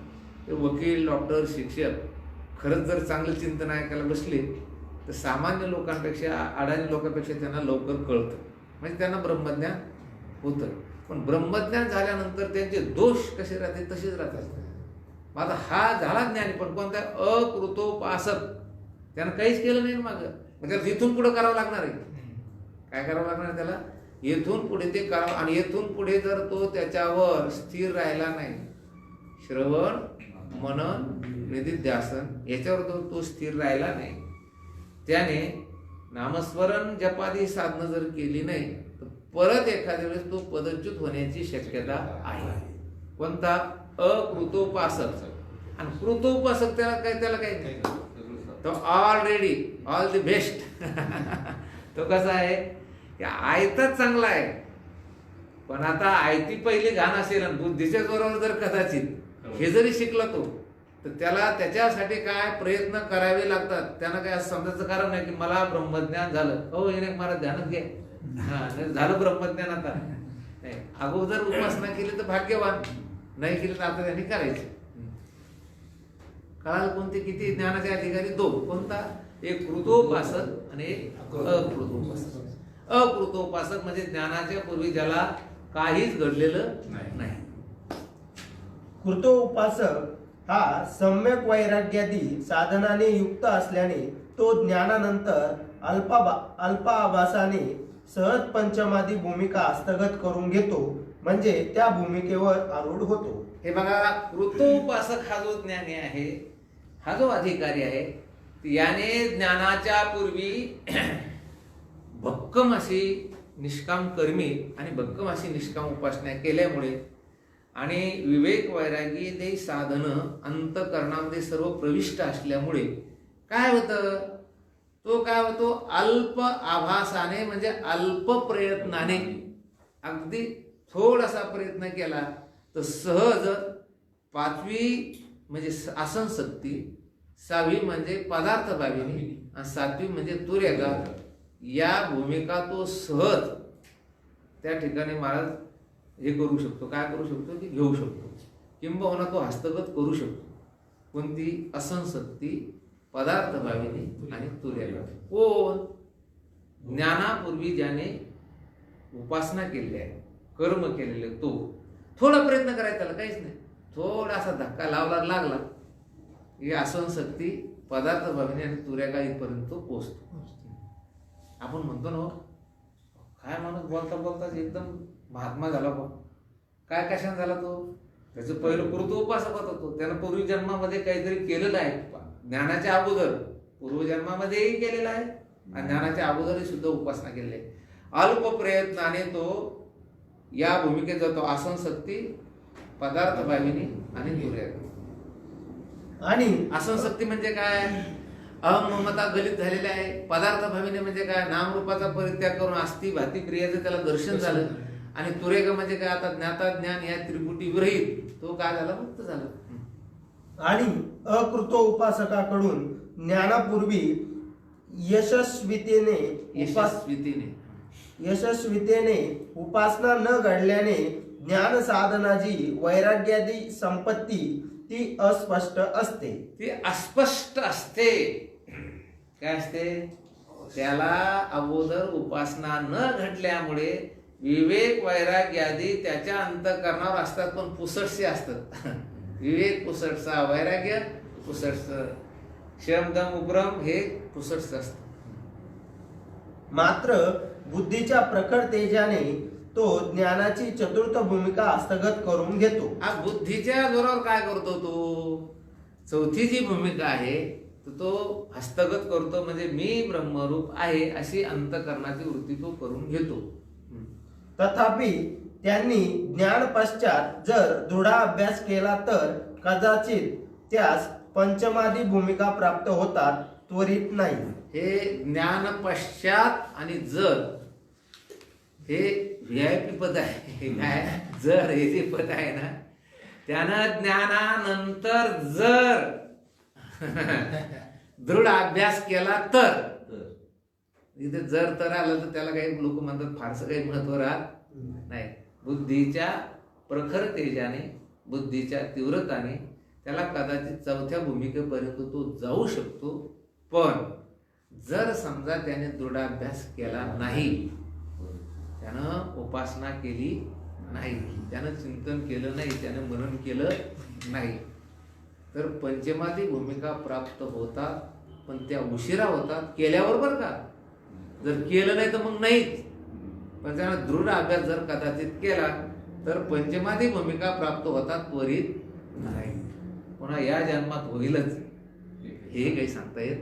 ते वकील, डॉक्टर, शिक्षक खरंच जर चांगलं चिंतन ऐकायला बसले तर सामान्य लोकांपेक्षा, अडाणी लोकांपेक्षा त्यांना लवकर कळतं. म्हणजे त्यांना ब्रह्मज्ञान होतं. पण ब्रह्मज्ञान झाल्यानंतर त्यांचे दोष कसे राहते? तसेच राहतात. मग आता हा झाला ज्ञानी, पण कोणता? अकृतोपासक. त्यानं काहीच केलं नाही मागं. म्हणजे इथून पुढे करावं लागणार आहे. काय करावं लागणार आहे त्याला? येथून पुढे ते करावं. आणि येथून पुढे जर तो त्याच्यावर स्थिर राहिला नाही, श्रवण, मनन, निधिध्यासन याच्यावर तो स्थिर राहिला नाही, त्याने नामस्मरण जपादी साधनं जर केली नाही, तर परत एखाद्या वेळेस तो पदच्युत होण्याची शक्यता आहे. कोणता? अकृतोपासक. आणि कृतोपासक त्याला काय नाही, तो ऑलरेडी ऑल द बेस्ट. तो कसा आहे? आयतच चांगला आहे, पण आता आयती पहिली घाण असेल आणि बुद्धीच्या जोरावर जर कदाचित हे जरी शिकला तो, तर त्याला त्याच्यासाठी काय प्रयत्न करावे लागतात. त्यांना काय असं समजायचं कारण नाही की मला ब्रह्मज्ञान झालं, हो हे मला ध्यानात घे, झालं ब्रह्मज्ञान. आता नाही, अगोदर उपासना केली तर भाग्यवान, नाही केली तर आता त्यांनी करायचं. कळाल कोणते? किती ज्ञानाचे अधिकारी? 2. कोणता? एक कृतोपासक आणि एक अकृतोपासक. अकृतोपासक म्हणजे ज्ञानाच्या पूर्वी ज्याला काहीच घडलेलं नाही. कृतोपासक हा सम्यक वैराग्यादी साधनाने युक्त असल्याने तो ज्ञानानंतर अल्पाभासाने सहज पंचमादी भूमिका हस्तगत करून घेतो, म्हणजे त्या भूमिकेवर आरूढ होतो. हे बघा, कृतोपासक हा जो ज्ञानी आहे, हा जो अधिकारी आहे, याने ज्ञानाच्या पूर्वी भक्कम अशी निष्काम कर्मी आणि भक्कम अशी निष्काम उपासना केल्यामुळे आणि विवेक वैरागी ते साधन अंतकरणामध्ये सर्व प्रविष्ट असल्यामुळे काय होतं, तो काय होतो, अल्प आभासाने म्हणजे अल्प प्रयत्नाने, अगदी थोडासा प्रयत्न केला तर सहज पाचवी म्हणजे आसनशक्ती, सहावी म्हणजे पदार्थ भाविनी आणि सातवी म्हणजे तुर्यगा, या भूमिका तो सहज त्या ठिकाणी महाराज हे करू शकतो. काय करू शकतो की घेऊ शकतो, किंबहुना तो हस्तगत करू शकतो. कोणती? असंशक्ती, पदार्थ भाविनी आणि तुर्यगा. कोण? ज्ञानापूर्वी ज्याने उपासना केली आहे, कर्म केलेले, तो थोडा प्रयत्न करायचा, त्याला काहीच नाही, थोडासा धक्का लावला लागला ही असंशक्ती, पदार्थ भाविनी आणि तुर्यगा इथपर्यंत तो पोहोचतो. आपण म्हणतो ना, काय माणूस बोलता बोलता एकदम महात्मा झाला बा. काय कशाने झाला तो? त्याचं पहिलं कृतोपासक होता तो. त्यानं पूर्वजन्मामध्ये काहीतरी केलेलं आहे, ज्ञानाच्या अगोदर पूर्वजन्मामध्येही केलेलं आहे आणि ज्ञानाच्या अगोदरही सुद्धा उपासना केलेली आहे. अल्प प्रयत्नाने तो या भूमिकेत जातो, आसनशक्ती, पदार्थ भाविनी आणि तुर्यगा. आणि आसनशक्ती म्हणजे काय? अहम ममता गलित झालेले आहे. पदार्थ भाविनी म्हणजे काय? नामरूपाचा परित्याग करून अस्थि भाती क्रियेचं त्याला दर्शन झालं. आणि तुरेग म्हणजे काय? आता ज्ञाता ज्ञान या त्रिपुटी विरहित तो काय झाला? मुक्त झाला. आणि अकृतो उपासकाकडून ज्ञानापूर्वी यशस्वीतेने उपासना न घडल्याने ज्ञान साधनाची वैराग्यादी संपत्ती ती अस्पष्ट असते. ती अस्पष्ट असते. काय असते? त्याला अगोदर उपासना न घडल्यामुळे विवेक वैराग्यादी त्याच्या अंतःकरणावर असतात, पण पुसटसे असतात. विवेक पुसटसा, वैराग्य पुसटस, शमदम उपरम हे पुसटस असत. मात्र बुद्धीच्या प्रखर तेजाने तो ज्ञानाची चतुर्थ भूमिका हस्तगत करून घेतो. आज बुद्धीच्या जोरावर काय करतो तो? चौथी जी भूमिका आहे तो हस्तगत करतो, म्हणजे मी ब्रह्मरूप आहे अशी अंतःकरणाची वृत्ती तो करून घेतो. तथापि त्यांनी ज्ञान पश्चात जर दृढ अभ्यास केला तर कदाचित त्यास पंचमादी भूमिका प्राप्त होतात, त्वरित नाही. हे ज्ञान पश्चात आणि जर हे VIP पद आहे. हे काय? जर हे जे पद आहे ना, त्यानं ज्ञानानंतर जर दृढ अभ्यास केला तर, इथे जर तर आलं तर त्याला काही लोक म्हणतात फारसं काही महत्व राहत नाही. बुद्धीच्या प्रखर तेजाने, बुद्धीच्या तीव्रताने त्याला कदाचित चौथ्या भूमिकेपर्यंत तो जाऊ शकतो. पण जर समजा त्याने दृढ अभ्यास केला नाही, त्यानं उपासना केली नाही, त्यानं चिंतन केलं नाही, त्यानं मनन केलं नाही, तर पंचमादी भूमिका प्राप्त होतात, पण त्या उशिरा होतात. केल्यावर बरं का, जर केलं नाही तर मग नाहीच, पण त्यानं दृढ अभ्यास जर कदाचित केला तर पंचमादी भूमिका प्राप्त होतात, त्वरित नाही. पुन्हा या जन्मात होईलच हे काही सांगता येत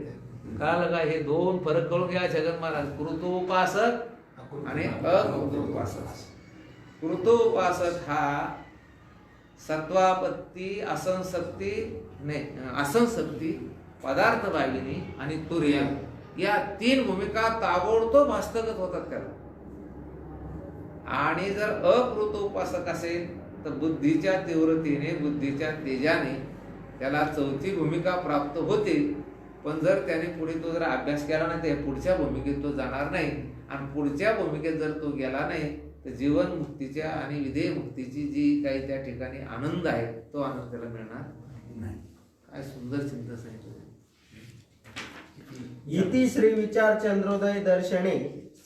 का? लगा हे दोन फरक कळून घ्या जगन महाराज. कृतोपासक आणि अकृतोपासक. कृतोपासक हा सत्वापत्ती, असंशक्ती, पदार्थ भाविनी आणि तुर्य या तीन भूमिका ताबडतोब हस्तगत होतात त्याला. आणि जर अकृतोपासक असेल तर बुद्धीच्या तीव्रतेने, बुद्धीच्या तेजाने त्याला चौथी भूमिका प्राप्त होते. पण जर त्याने पुढे तो जर अभ्यास केला नाही तर पुढच्या भूमिकेत तो जाणार नाही. आणि पुढच्या भूमिकेत जर तो गेला नाही तर जीवन मुक्तीच्या आणि विधेय मुक्तीची जी काही त्या ठिकाणी आनंद आहे तो आनंद त्याला मिळणार नाही. काय सुंदर चिंतन सांगितलं. इति श्री विचार चंद्रोदय दर्शने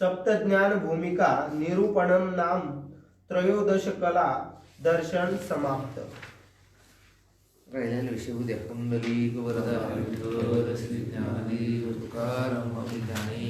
सप्तज्ञान भूमिका निरूपणम नाम त्रयोदश कला दर्शन समाप्त. राहिलेला विषय उद्या. कुंडली वरदा श्री ज्ञानी तुकाराम अभिज्ञानी.